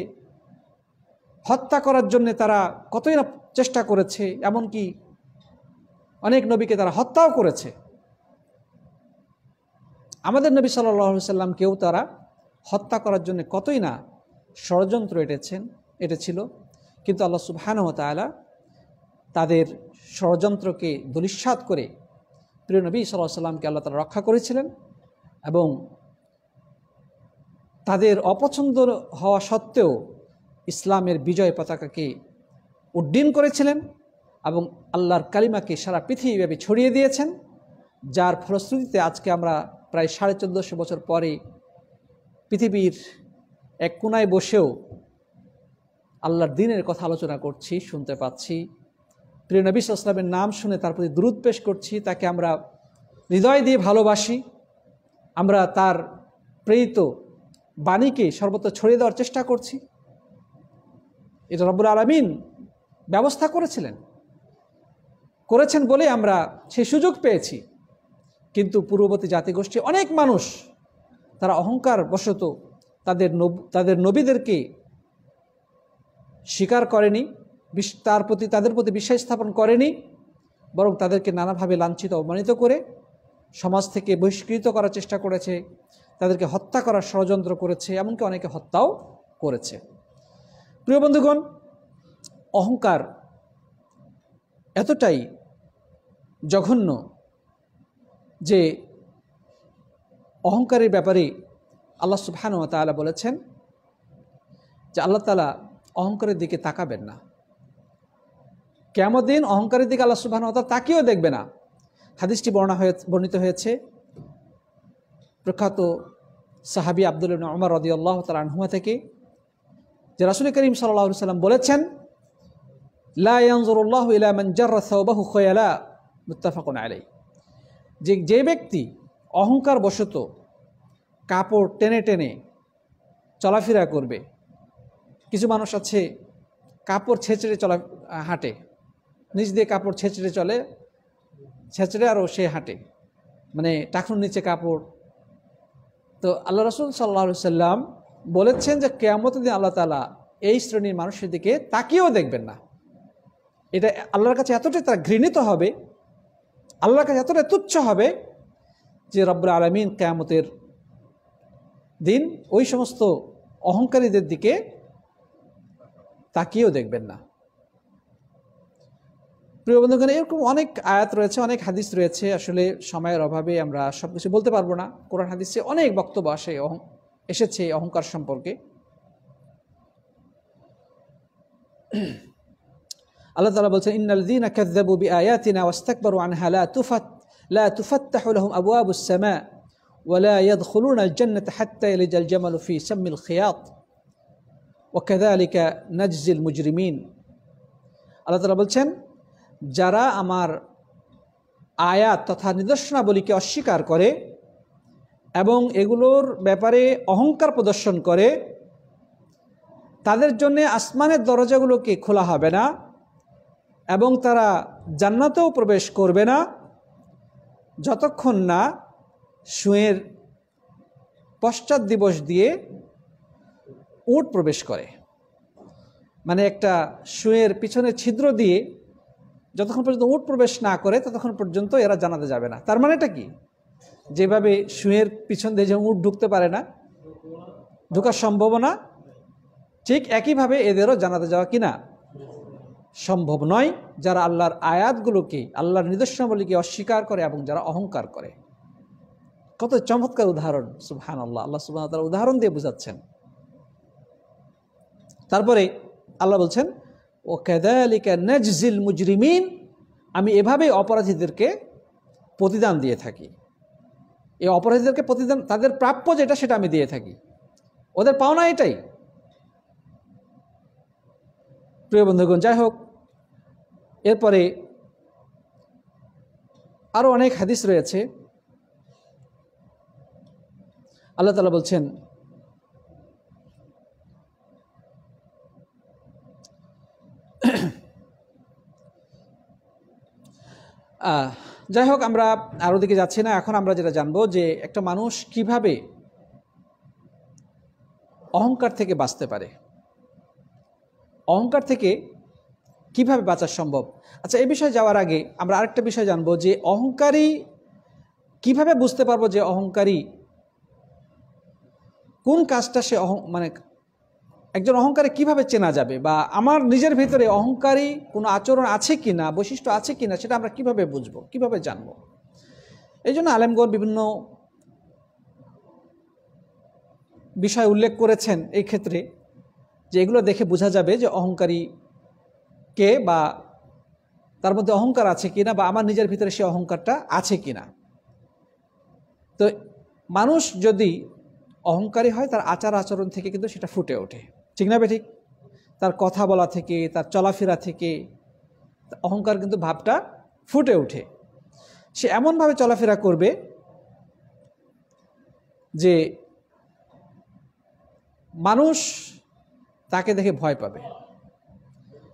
হত্যা করার জন্য তারা কতই না চেষ্টা করেছে, এমনকি অনেক নবীকে তারা হত্যাও করেছে। আমাদের নবী সাল্লাল্লাহু আলাইহি সাল্লামকেও তারা হত্যা করার জন্য কতই না ষড়যন্ত্র এঁটেছিল, কিন্তু আল্লাহ সুবহানাহু ওয়া তাআলা তাদের ষড়যন্ত্রকে ধূলিসাৎ করে প্রিয় নবী সাল্লাল্লাহু আলাইহি সাল্লামকে আল্লাহ তাআলা রক্ষা করেছিলেন, এবং তাদের অপছন্দ হওয়া সত্ত্বেও ইসলামের বিজয় পতাকাকে উড্ডীন করেছিলেন, এবং আল্লাহর কালিমাকে সারা পৃথিবীব্যাপী ছড়িয়ে দিয়েছেন, যার ফলশ্রুতিতে আজকে আমরা প্রায় 1450 বছর পরে পৃথিবীর এক কোনায় বসেও আল্লাহর দ্বীনের কথা আলোচনা করছি, শুনতে পাচ্ছি। প্রিয় নবী সাল্লাল্লাহু আলাইহি ওয়াসাল্লামের নাম শুনে তার প্রতি দুরূদ পেশ করছি, তাকে আমরা হৃদয় দিয়ে ভালোবাসি, আমরা তার প্রেরিত বাণীকে সর্বত্র ছড়িয়ে দেওয়ার চেষ্টা করছি। এটা রব্বুল আলামিন ব্যবস্থা করেছেন বলে আমরা সেই সুযোগ পেয়েছি। কিন্তু পূর্ববর্তী জাতিগোষ্ঠী অনেক মানুষ তারা অহংকার বশত তাদের নবীদেরকে স্বীকার করেনি, তাদের প্রতি বিশ্বাস স্থাপন করেনি, বরং তাদেরকে নানাভাবে লাঞ্ছিত অপমানিত করে সমাজ থেকে বহিষ্কৃত করার চেষ্টা করেছে, তাদেরকে হত্যা করার ষড়যন্ত্র করেছে, এমনকি অনেকে হত্যাও করেছে। প্রিয় বন্ধুগণ, অহংকার এতটাই জঘন্য যে অহংকারের ব্যাপারে আল্লাহ সুবহানাহু ওয়া তাআলা বলেছেন যে আল্লাহ তাআলা অহংকারের দিকে তাকাবেন না, কিয়ামত দিন অহংকারের দিকে আল্লাহ সুবহানাহু ওয়া তাআলা তাকিয়েও দেখবে না। হাদিসটি বর্ণিত হয়েছে প্রখ্যাত সাহাবী আব্দুল্লাহ ইবনে উমর রাদিয়াল্লাহু তাআলা আনহুমা থেকে যে রাসূল করিম সাল্লাল্লাহু আলাইহি ওয়াসাল্লাম বলেছেন, লা ইয়ানজুরুল্লাহু ইলা মান জাররা সাওবাহু খয়ালা, মুত্তাফাকুন আলাইহি। যে ব্যক্তি অহংকার বশত কাপড় টেনে টেনে চলাফেরা করবে, কিছু মানুষ আছে কাপড় ছেঁচড়ে হাঁটে, নিচ দিয়ে কাপড় ছেঁচড়ে চলে, ছেঁচড়ে আরও সে হাঁটে, মানে টাকনুর নিচে কাপড়। তো আল্লাহ রাসূল সাল্লাল্লাহু আলাইহি সাল্লাম বলেছেন যে কিয়ামতের দিন আল্লাহ তাআলা এই শ্রেণীর মানুষের দিকে তাকিয়েও দেখবেন না। এটা আল্লাহর কাছে এতটাই তারা ঘৃণিত হবে, আল্লাহর কাছে এতটাই তুচ্ছ হবে যে রব্বুল আলামিন কিয়ামতের দিন ওই সমস্ত অহংকারীদের দিকে তাকিয়েও দেখবেন না। প্রিয় বন্ধুগণ, এরকম অনেক আয়াত রয়েছে, অনেক হাদিস রয়েছে। আসলে সময়ের অভাবে আমরা সব কিছু বলতে পারবো না। কোরআন হাদিসে অনেক বক্তব্য এসেছে অহংকার সম্পর্কে। আল্লাহ তাআলা বলছেন, ইন্নাল্লাযীনা কাযযাবু বিআয়াতিনা ওয়াস্তাকবারু আনহা লা তুফাত্তাহু লাহুম আবওয়াবুস সামা ওয়া লা ইয়াদখুলুনাল জান্নাতা হাত্তা ইয়ালিজাল জামালু ফি সাম্মিল খিয়াত ওয়া কাযালিকা নাজজিল মুজরিমিন। আল্লাহ তাআলা বলছেন, যারা আমার আয়াত তথা নিদর্শনাবলীকে অস্বীকার করে এবং এগুলোর ব্যাপারে অহংকার প্রদর্শন করে, তাদের জন্য আসমানের দরজাগুলোকে খোলা হবে না এবং তারা জান্নাতেও প্রবেশ করবে না যতক্ষণ না শুঁয়ের পশ্চাৎ দিবস দিয়ে উট প্রবেশ করে। মানে একটা শুঁয়ের পিছনে ছিদ্র দিয়ে যতক্ষণ পর্যন্ত উট প্রবেশ না করে ততক্ষণ পর্যন্ত এরা জান্নাতে যাবে না। তার মানেটা কি? যেভাবে শুঁয়ের পিছন দিয়ে যে উট ঢুকতে পারে না, ঢোকার সম্ভাবনা, ঠিক একইভাবে এদেরও জান্নাতে যাওয়া কিনা সম্ভব নয়, যারা আল্লাহর আয়াতগুলোকে, আল্লাহর নিদর্শনাবলীকে অস্বীকার করে এবং যারা অহংকার করে। কত চমৎকার উদাহরণ! সুবহানাল্লাহ, আল্লাহ সুবহানাহু ওয়া তাআলা উদাহরণ দিয়ে বোঝাচ্ছেন। তারপরে আল্লাহ বলছেন, ও কাযালিকা নাজজিল মুজরিমিন, আমি এভাবেই অপরাধীদেরকে প্রতিদান দিয়ে থাকি। এই অপরাধীদেরকে প্রতিদান, তাদের প্রাপ্য যেটা সেটা আমি দিয়ে থাকি, ওদের পাওনা এটাই। প্রিয় বন্ধুগণ, যাই হোক, এরপরে আরও অনেক হাদিস রয়েছে। আল্লাহ তাআলা বলছেন, যাই হোক, আমরা আরও দিকে যাচ্ছি না। এখন আমরা যেটা জানবো যে একটা মানুষ কিভাবে অহংকার থেকে বাঁচতে পারে, অহংকার থেকে কিভাবে বাঁচা সম্ভব। আচ্ছা, এই বিষয়ে যাওয়ার আগে আমরা আরেকটা বিষয় জানবো যে অহংকারী কিভাবে বুঝতে পারবো যে অহংকারী কোন কাজটা সে মানে একজন অহংকারী কিভাবে চেনা যাবে, বা আমার নিজের ভিতরে অহংকারী কোনো আচরণ আছে কিনা, বৈশিষ্ট্য আছে কিনা, সেটা আমরা কিভাবে বুঝবো, কিভাবে জানবো। এই জন্য আলেমগণ বিভিন্ন বিষয় উল্লেখ করেছেন এই ক্ষেত্রে, যে এগুলো দেখে বোঝা যাবে যে অহংকারী কে, বা তার মধ্যে অহংকার আছে কিনা, বা আমার নিজের ভিতরে সে অহংকারটা আছে কিনা। তো মানুষ যদি অহংকারী হয়, তার আচার আচরণ থেকে কিন্তু সেটা ফুটে ওঠে, ঠিক না ঠিক? তার কথা বলা থেকে, তার চলাফেরা থেকে অহংকার কিন্তু ভাবটা ফুটে ওঠে। সে এমনভাবে চলাফেরা করবে যে মানুষ তাকে দেখে ভয় পাবে।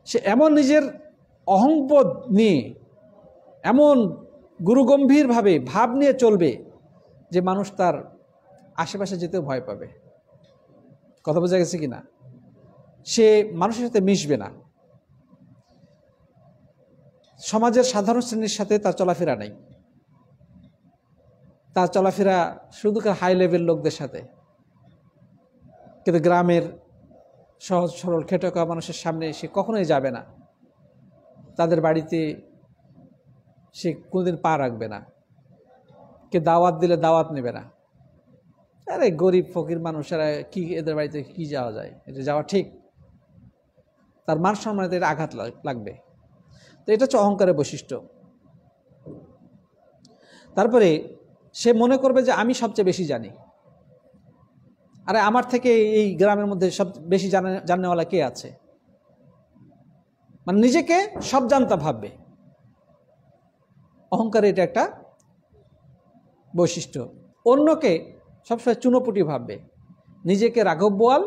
সে এমন নিজের অহংবোধ নিয়ে, এমন গুরুগম্ভীরভাবে ভাব নিয়ে চলবে যে মানুষ তার আশেপাশে যেতেও ভয় পাবে। কথা বোঝা গেছে কিনা? সে মানুষের সাথে মিশবে না, সমাজের সাধারণ শ্রেণীর সাথে তার চলাফেরা নেই, তার চলাফেরা শুধু হাই লেভেল লোকদের সাথে। কিন্তু গ্রামের সহজ সরল খেটে খাওয়া মানুষের সামনে সে কখনোই যাবে না, তাদের বাড়িতে সে কোনোদিন পা রাখবে না, কে দাওয়াত দিলে দাওয়াত নেবে না। আরে গরিব ফকির মানুষেরা কি, এদের বাড়িতে কি যাওয়া যায়, এটা যাওয়া ঠিক? তার মান সম্মানে এটা আঘাত লাগবে। তো এটা হচ্ছে অহংকারের বৈশিষ্ট্য। তারপরে সে মনে করবে যে আমি সবচেয়ে বেশি জানি। আরে আমার থেকে এই গ্রামের মধ্যে সব বেশি জানেওয়ালা কে আছে? মানে নিজেকে সব জানতা ভাববে। অহংকার এটা একটা বৈশিষ্ট্য। অন্যকে সবসময় চুনোপুটি ভাববে, নিজেকে রাঘব বোয়াল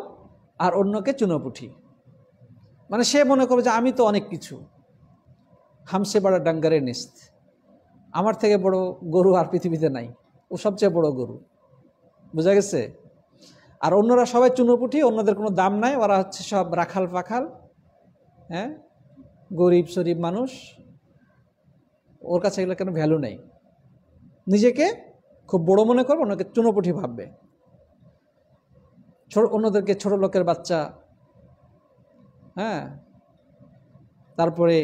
আর অন্যকে চুনোপুটি। মানে সে মনে করবে যে আমি তো অনেক কিছু, হামসে বড় ডাঙ্গারে নিস্ত, আমার থেকে বড় গরু আর পৃথিবীতে নাই, ও সবচেয়ে বড় গরু। বোঝা গেছে? আর অন্যরা সবাই চুনোপুটি, অন্যদের কোনো দাম নাই, ওরা হচ্ছে সব রাখাল পাখাল, হ্যাঁ, গরিব শরীফ মানুষ, ওর কাছে এগুলো কেন ভ্যালু নেই। নিজেকে খুব বড় মনে করবে, অন্যকে চুনোপুটি ভাববে, অন্যদেরকে ছোট লোকের বাচ্চা, হ্যাঁ। তারপরে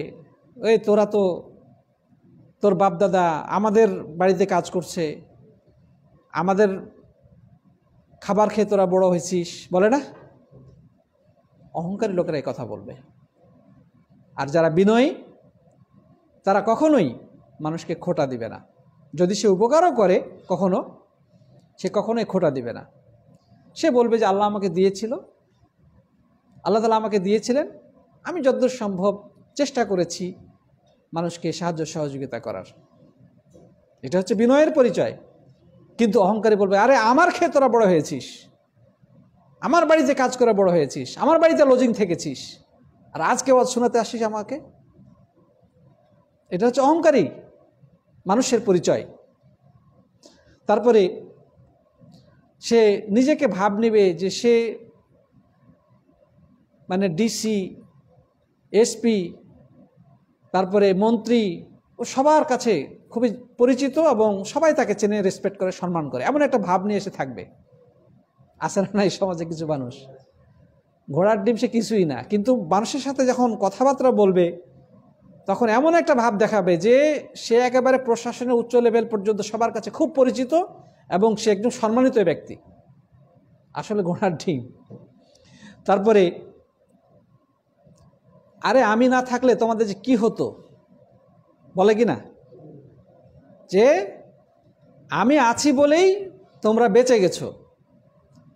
ওই তোরা তো, তোর বাপদাদা আমাদের বাড়িতে কাজ করছে, আমাদের খাবার খেয়ে তোরা বড় হয়েছিস, বলে না? অহংকারী লোকেরা এই কথা বলবে। আর যারা বিনয়ী তারা কখনোই মানুষকে খোঁটা দিবে না। যদি সে উপকারও করে সে কখনোই খোঁটা দিবে না। সে বলবে যে আল্লাহ আমাকে দিয়েছিল, আল্লাহ তাআলা আমাকে দিয়েছিলেন, আমি যতদূর সম্ভব চেষ্টা করেছি মানুষকে সাহায্য সহযোগিতা করার। এটা হচ্ছে বিনয়ের পরিচয়। কিন্তু অহংকারী বলবে, আরে আমার খেয়ে তোরা বড় হয়েছিস, আমার বাড়িতে কাজ করে বড় হয়েছিস, আমার বাড়িতে লজিং থেকেছিস, আর আজকে ওয়াজ শোনাতে আসিস আমাকে। এটা হচ্ছে অহংকারী মানুষের পরিচয়। তারপরে সে নিজেকে ভাব নেবে যে সে মানে ডিসি, এসপি, তারপরে মন্ত্রী, ও সবার কাছে খুবই পরিচিত এবং সবাই তাকে চেনে, রেসপেক্ট করে, সম্মান করে, এমন একটা ভাব নিয়ে এসে থাকবে। আছে না এই সমাজে কিছু মানুষ? ঘোড়ার ডিম সে কিছুই না, কিন্তু মানুষের সাথে যখন কথাবার্তা বলবে তখন এমন একটা ভাব দেখাবে যে সে একেবারে প্রশাসনের উচ্চ লেভেল পর্যন্ত সবার কাছে খুব পরিচিত এবং সে একদম সম্মানিত ব্যক্তি, আসলে ঘোড়ার ডিম। তারপরে আরে আমি না থাকলে তোমাদের যে কি হতো, বলে কি না? যে আমি আছি বলেই তোমরা বেঁচে গেছো,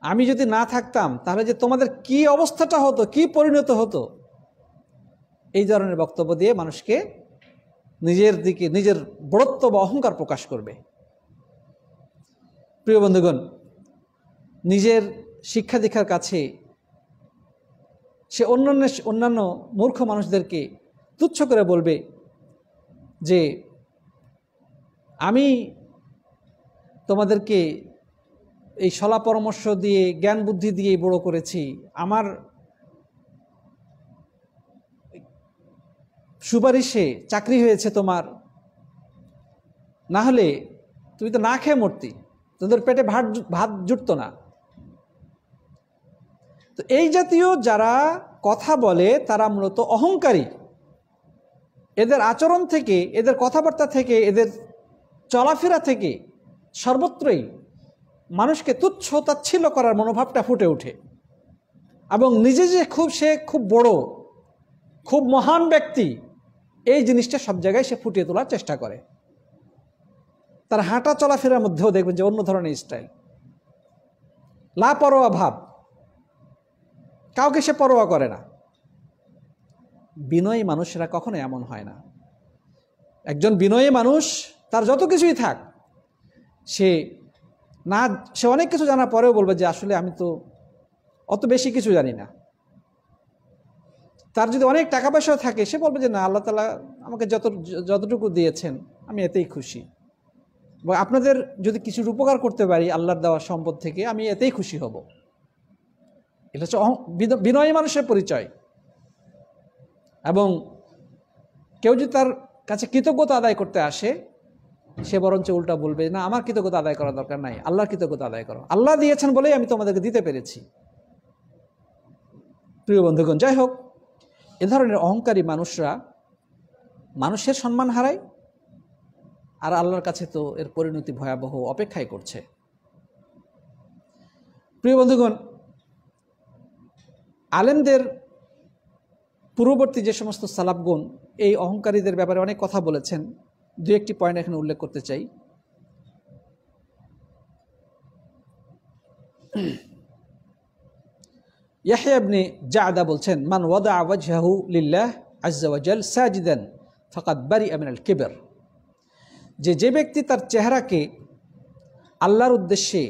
আমি যদি না থাকতাম তাহলে যে তোমাদের কি অবস্থাটা হতো, কি পরিণত হতো। এই ধরনের বক্তব্য দিয়ে মানুষকে নিজের দিকে, নিজের বড়ত্ব বা অহংকার প্রকাশ করবে। প্রিয় বন্ধুগণ, নিজের শিক্ষা দীক্ষার কাছে সে অন্যান্য মূর্খ মানুষদেরকে তুচ্ছ করে বলবে যে আমি তোমাদেরকে এই সলা পরামর্শ দিয়ে, জ্ঞান বুদ্ধি দিয়ে বড় করেছি, আমার সুপারিশে চাকরি হয়েছে তোমার, না হলে তুমি তো না খেয়ে মরতি, তোদের পেটে ভাত জুটতো না। তো এই জাতীয় যারা কথা বলে তারা মূলত অহংকারী। এদের আচরণ থেকে, এদের কথাবার্তা থেকে, এদের চলাফেরা থেকে সর্বত্রই মানুষকে তুচ্ছ তাচ্ছিল্য করার মনোভাবটা ফুটে ওঠে এবং নিজে যে সে খুব বড়, খুব মহান ব্যক্তি, এই জিনিসটা সব জায়গায় সে ফুটিয়ে তোলার চেষ্টা করে। তার হাঁটা চলাফেরার মধ্যেও দেখবেন যে অন্য ধরনের স্টাইল, লাপরোয়া ভাব, কাউকে সে পরোয়া করে না। বিনয়ী মানুষেরা কখনো এমন হয় না। একজন বিনয়ী মানুষ, তার যত কিছুই থাক, সে অনেক কিছু জানার পরেও বলবে যে আসলে আমি তো অত বেশি কিছু জানি না। তার যদি অনেক টাকা পয়সাও থাকে, সে বলবে যে না, আল্লাহ তাআলা আমাকে যতটুকু দিয়েছেন আমি এতেই খুশি, আপনাদের যদি কিছুর উপকার করতে পারি আল্লাহর দেওয়া সম্পদ থেকে, আমি এতেই খুশি হব। এটা হচ্ছে বিনয়ী মানুষের পরিচয়। এবং কেউ যদি তার কাছে কৃতজ্ঞতা আদায় করতে আসে, সে বরঞ্চ উল্টা বলবে, না, আমার কৃতজ্ঞতা আদায় করার দরকার নাই, আল্লাহর কৃতজ্ঞতা আদায় করো, আল্লাহ দিয়েছেন বলেই আমি তোমাদেরকে দিতে পেরেছি। প্রিয় বন্ধুগণ, যাই হোক, এ ধরনের অহংকারী মানুষরা মানুষের সম্মান হারায়, আর আল্লাহর কাছে তো এর পরিণতি ভয়াবহ অপেক্ষাই করছে। প্রিয় বন্ধুগণ, আলেমদের পূর্ববর্তী যে সমস্ত সালাফগণ এই অহংকারীদের ব্যাপারে অনেক কথা বলেছেন, দু একটি পয়েন্ট এখানে উল্লেখ করতে চাই। ইয়াহইয়া ইবনে জা'দা বলছেন, মান ওয়াদা ওয়াজহাহু লিল্লাহ আযজা ওয়া জাল সাজিদান ফাকাদ বারিআ মিনাল কিবর, যে ব্যক্তি তার চেহারাকে আল্লাহর উদ্দেশ্যে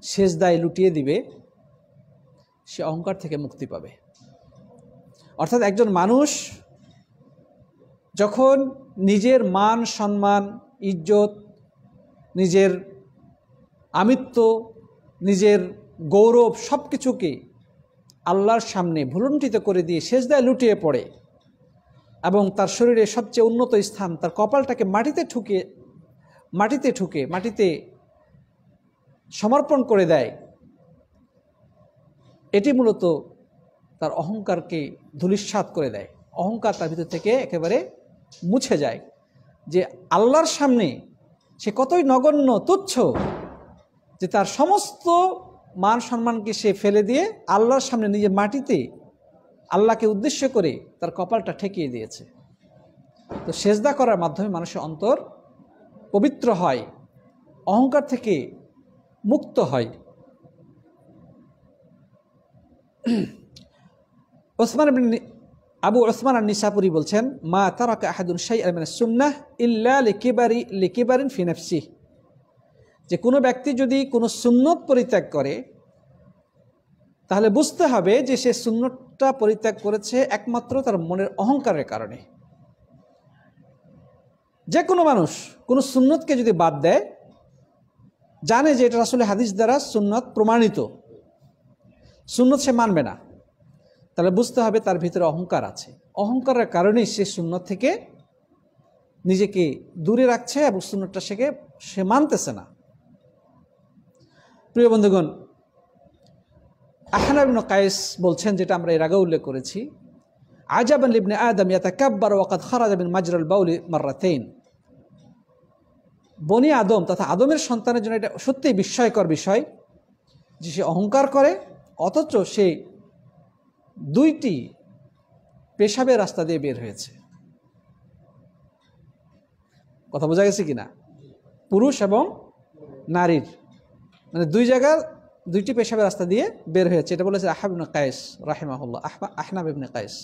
সেজদায় লুটিয়ে দিবে সে অহংকার থেকে মুক্তি পাবে। অর্থাৎ একজন মানুষ যখন নিজের মান সম্মান, ইজ্জত, নিজের আমিত্ব, নিজের গৌরব সব কিছুকে আল্লাহর সামনে ভুলুণ্ঠিত করে দিয়ে সেজদায় লুটিয়ে পড়ে এবং তার শরীরে সবচেয়ে উন্নত স্থান তার কপালটাকে মাটিতে সমর্পণ করে দেয়, এটি মূলত তার অহংকারকে ধূলিসাৎ করে দেয়। অহংকার তার ভিতর থেকে একেবারে মুছে যায়, যে আল্লাহর সামনে সে কতই নগণ্য তুচ্ছ, যে তার সমস্ত মান সম্মানকে সে ফেলে দিয়ে আল্লাহর সামনে নিজের মাটিতে আল্লাহকে উদ্দেশ্য করে তার কপালটা ঠেকিয়ে দিয়েছে। তো সেজদা করার মাধ্যমে মানুষের অন্তর পবিত্র হয়, অহংকার থেকে মুক্ত হয়। আবু ওসমান আন-নিসাপুরি বলছেন, মা তারাকা আহাদুন শাইআন মিনাস সুন্নাহ ইল্লা লিকিবারিন ফি নাফসিহি, যে কোনো ব্যক্তি যদি কোনো সুন্নত পরিত্যাগ করে তাহলে বুঝতে হবে যে সে সুন্নতটা পরিত্যাগ করেছে একমাত্র তার মনের অহংকারের কারণে। যে কোনো মানুষ কোনো সুন্নতকে যদি বাদ দেয়, জানে যে এটা আসলে হাদিস দ্বারা সুন্নত প্রমাণিত, সুন্নত সে মানবে না, তাহলে বুঝতে হবে তার ভিতরে অহংকার আছে। অহংকারের কারণেই সে সুন্নত থেকে নিজেকে দূরে রাখছে এবং সুন্নতটা সে মানতেছে না। প্রিয় বন্ধুগণ, আহনাব ইবনে কায়েস বলছেন, যেটা আমরা এর আগে উল্লেখ করেছি, আজাবান লিবনে আদম ইয়াতাকাব্বারু ওয়া কাদ খারাজা মিন মাজরাল বাউলি মাররাতাইন, বনি আদম তথা আদমের সন্তানের জন্য এটা সত্যিই বিস্ময়কর বিষয় যে সে অহংকার করে অথচ সে দুইটি পেশাবের রাস্তা দিয়ে বের হয়েছে। কথা বোঝা গেছে কিনা? পুরুষ এবং নারীর, মানে দুই জায়গার দুইটি পেশাবের রাস্তা দিয়ে বের হয়েছে। এটা বলেছে আহনাব ইবনে কায়েস রাহিমাহুল্লাহ, আহনাব ইবনে কায়েস।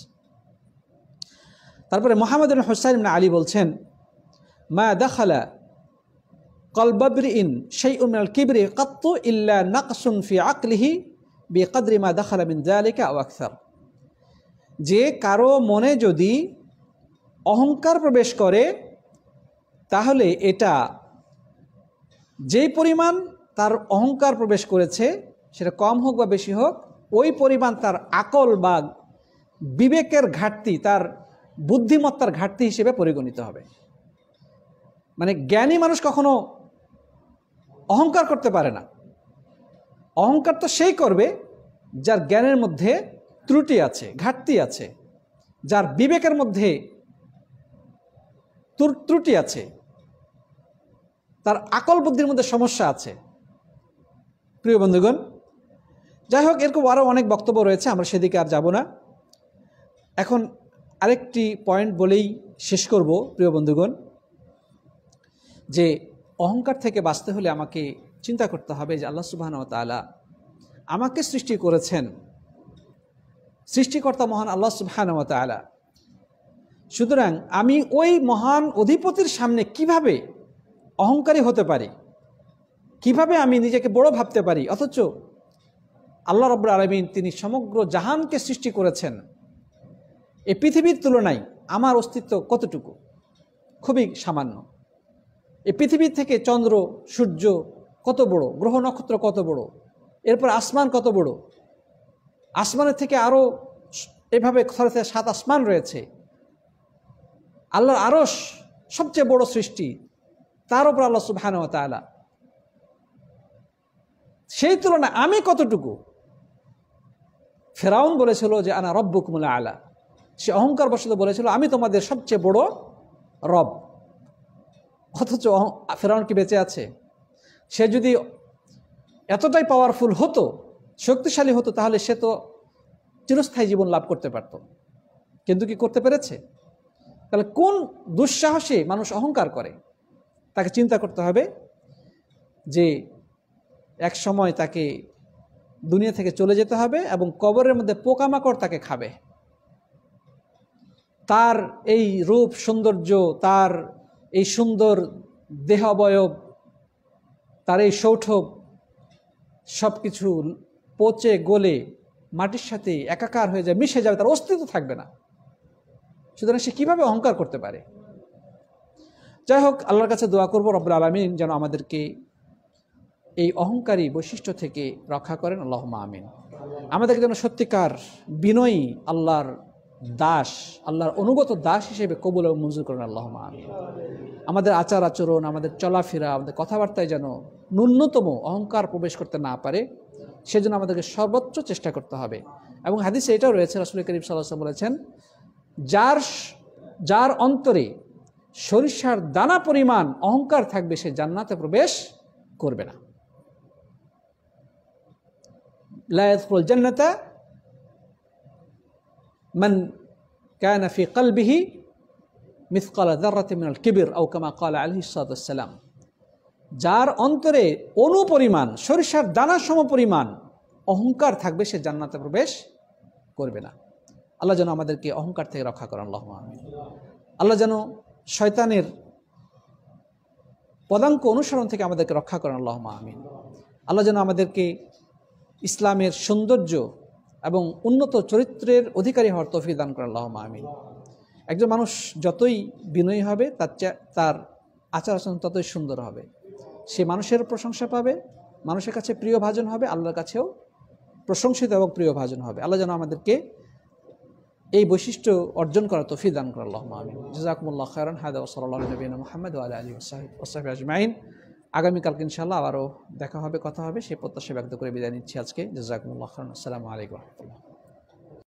তারপরে মুহাম্মদ ইবনে হুসাইন ইবনে আলী বলছেন, মা দাখালা কলব ইমরিইন শাইউন মিনাল কিবরি কাত্তু ইল্লা নাকসুন ফি আকলিহি বিকদরি মা দাখালা মিন যালিকা আও আকসার, যে কারো মনে যদি অহংকার প্রবেশ করে তাহলে এটা যেই পরিমাণ তার অহংকার প্রবেশ করেছে সেটা কম হোক বা বেশি হোক, ওই পরিমাণ তার আকল বা বিবেকের ঘাটতি, তার বুদ্ধিমত্তার ঘাটতি হিসেবে পরিগণিত হবে। মানে জ্ঞানী মানুষ কখনো অহংকার করতে পারে না। অহংকার তো সেই করবে যার জ্ঞানের মধ্যে ত্রুটি আছে, ঘাটতি আছে, যার বিবেকের মধ্যে ত্রুটি আছে, তার আকল বুদ্ধির মধ্যে সমস্যা আছে। প্রিয় বন্ধুগণ, যাই হোক, এরকম আরও অনেক বক্তব্য রয়েছে, আমরা সেদিকে আর যাব না। এখন আরেকটি পয়েন্ট বলেই শেষ করব। প্রিয় বন্ধুগণ, যে অহংকার থেকে বাঁচতে হলে আমাকে চিন্তা করতে হবে যে আল্লাহ সুবহানাহু ওয়া তাআলা আমাকে সৃষ্টি করেছেন, সৃষ্টিকর্তা মহান আল্লাহ সুবহানাহু ওয়া তাআলা। সুতরাং আমি ওই মহান অধিপতির সামনে কিভাবে অহংকারী হতে পারি, কিভাবে আমি নিজেকে বড় ভাবতে পারি, অথচ আল্লাহ রাব্বুল আলামিন তিনি সমগ্র জাহানকে সৃষ্টি করেছেন। এই পৃথিবীর তুলনায় আমার অস্তিত্ব কতটুকু? খুবই সামান্য। এই পৃথিবীর থেকে চন্দ্র সূর্য কত বড়, গ্রহ নক্ষত্র কত বড়, এরপর আসমান কত বড়, আসমানের থেকে আরও এভাবে 7 আসমান রয়েছে, আল্লাহর আরশ সবচেয়ে বড় সৃষ্টি, তার উপর আল্লাহ সুবহানাহু ওয়া তাআলা, সেই তুলনায় আমি কতটুকু? ফেরাউন বলেছিল যে আনা রব্বুকুমুল আলা, সে অহংকার বশত বলেছিল আমি তোমাদের সবচেয়ে বড় রব, অথচ ফেরাউন কি বেঁচে আছে? সে যদি এতটাই পাওয়ারফুল হতো, শক্তিশালী হতো, তাহলে সে তো চিরস্থায়ী জীবন লাভ করতে পারত, কিন্তু কি করতে পেরেছে? তাহলে কোন দুঃসাহসে মানুষ অহংকার করে? তাকে চিন্তা করতে হবে যে এক সময় তাকে দুনিয়া থেকে চলে যেতে হবে এবং কবরের মধ্যে পোকামাকড় তাকে খাবে। তার এই রূপ সৌন্দর্য, তার এই সুন্দর দেহ অবয়ব, তার এই সৌষ্ঠব সব কিছু পচে গলে মাটির সাথে একাকার হয়ে যায়, মিশে যাবে, তার অস্তিত্ব থাকবে না। সুতরাং সে কীভাবে অহংকার করতে পারে? যাই হোক, আল্লাহর কাছে দোয়া করব রব্বুল আলামিন যেন আমাদেরকে এই অহংকারী বৈশিষ্ট্য থেকে রক্ষা করেন। আল্লাহুম্মা আমিন। আমাদেরকে যেন সত্যিকার বিনয়ী আল্লাহর দাস, আল্লাহর অনুগত দাস হিসেবে কবুল এবং মঞ্জুর করেন। আল্লাহুম্মা আমিন। আমাদের আচার আচরণ, আমাদের চলাফেরা, আমাদের কথাবার্তায় যেন ন্যূনতম অহংকার প্রবেশ করতে না পারে, সেজন্য আমাদেরকে সর্বোচ্চ চেষ্টা করতে হবে। এবং হাদিসে এটাও রয়েছে, রাসূল করিম সাল্লাল্লাহু আলাইহি ওয়াসাল্লাম বলেছেন, যার অন্তরে সরিষার দানা পরিমাণ অহংকার থাকবে সে জান্নাতে প্রবেশ করবে না। লা ইয়াদখুলুল জান্নাতা মান কানা ফি কলবিহি মিসকালা যাররাতিন মিনাল কিবর আও কামা ক্বালা আলাইহিস সালাতু ওয়াস সালাম। যার অন্তরে অনুপরিমাণ সরিষার দানা সমপরিমাণ অহংকার থাকবে সে জান্নাতে প্রবেশ করবে না। আল্লাহ যেন আমাদেরকে অহংকার থেকে রক্ষা করেন। আল্লাহুম্মা আমিন। আল্লাহ যেন শয়তানের পদাঙ্ক অনুসরণ থেকে আমাদেরকে রক্ষা করেন। আল্লাহুম্মা আমিন। আল্লাহ যেন আমাদেরকে ইসলামের সৌন্দর্য এবং উন্নত চরিত্রের অধিকারী হওয়ার তৌফিক দান করেন। আল্লাহুম্মা আমিন। একজন মানুষ যতই বিনয়ী হবে তার আচার আচরণ ততই সুন্দর হবে। সে মানুষের প্রশংসা পাবে, মানুষের কাছে প্রিয় ভাজন হবে, আল্লাহর কাছেও প্রশংসিত এবং প্রিয় ভাজন হবে। আল্লাহ যেন আমাদেরকে এই বৈশিষ্ট্য অর্জন করার তৌফিক দান করেন। আল্লাহুম্মা আমিন। জাযাকুমুল্লাহু খায়রান। হাদা ওয়া সাল্লাল্লাহু আলা নবিয়িনা মুহাম্মদ ওয়া আলা আলিহি ওয়া সাহবিহি আজমাইন। আগামীকালকে ইনশাআল্লাহ আবারও দেখা হবে, কথা হবে, সেই প্রত্যাশা ব্যক্ত করে বিদায় নিচ্ছি আজকে। জাযাকুমুল্লাহু খায়রান। আসসালামু আলাইকুম ওয়া রাহমাতুল্লাহ।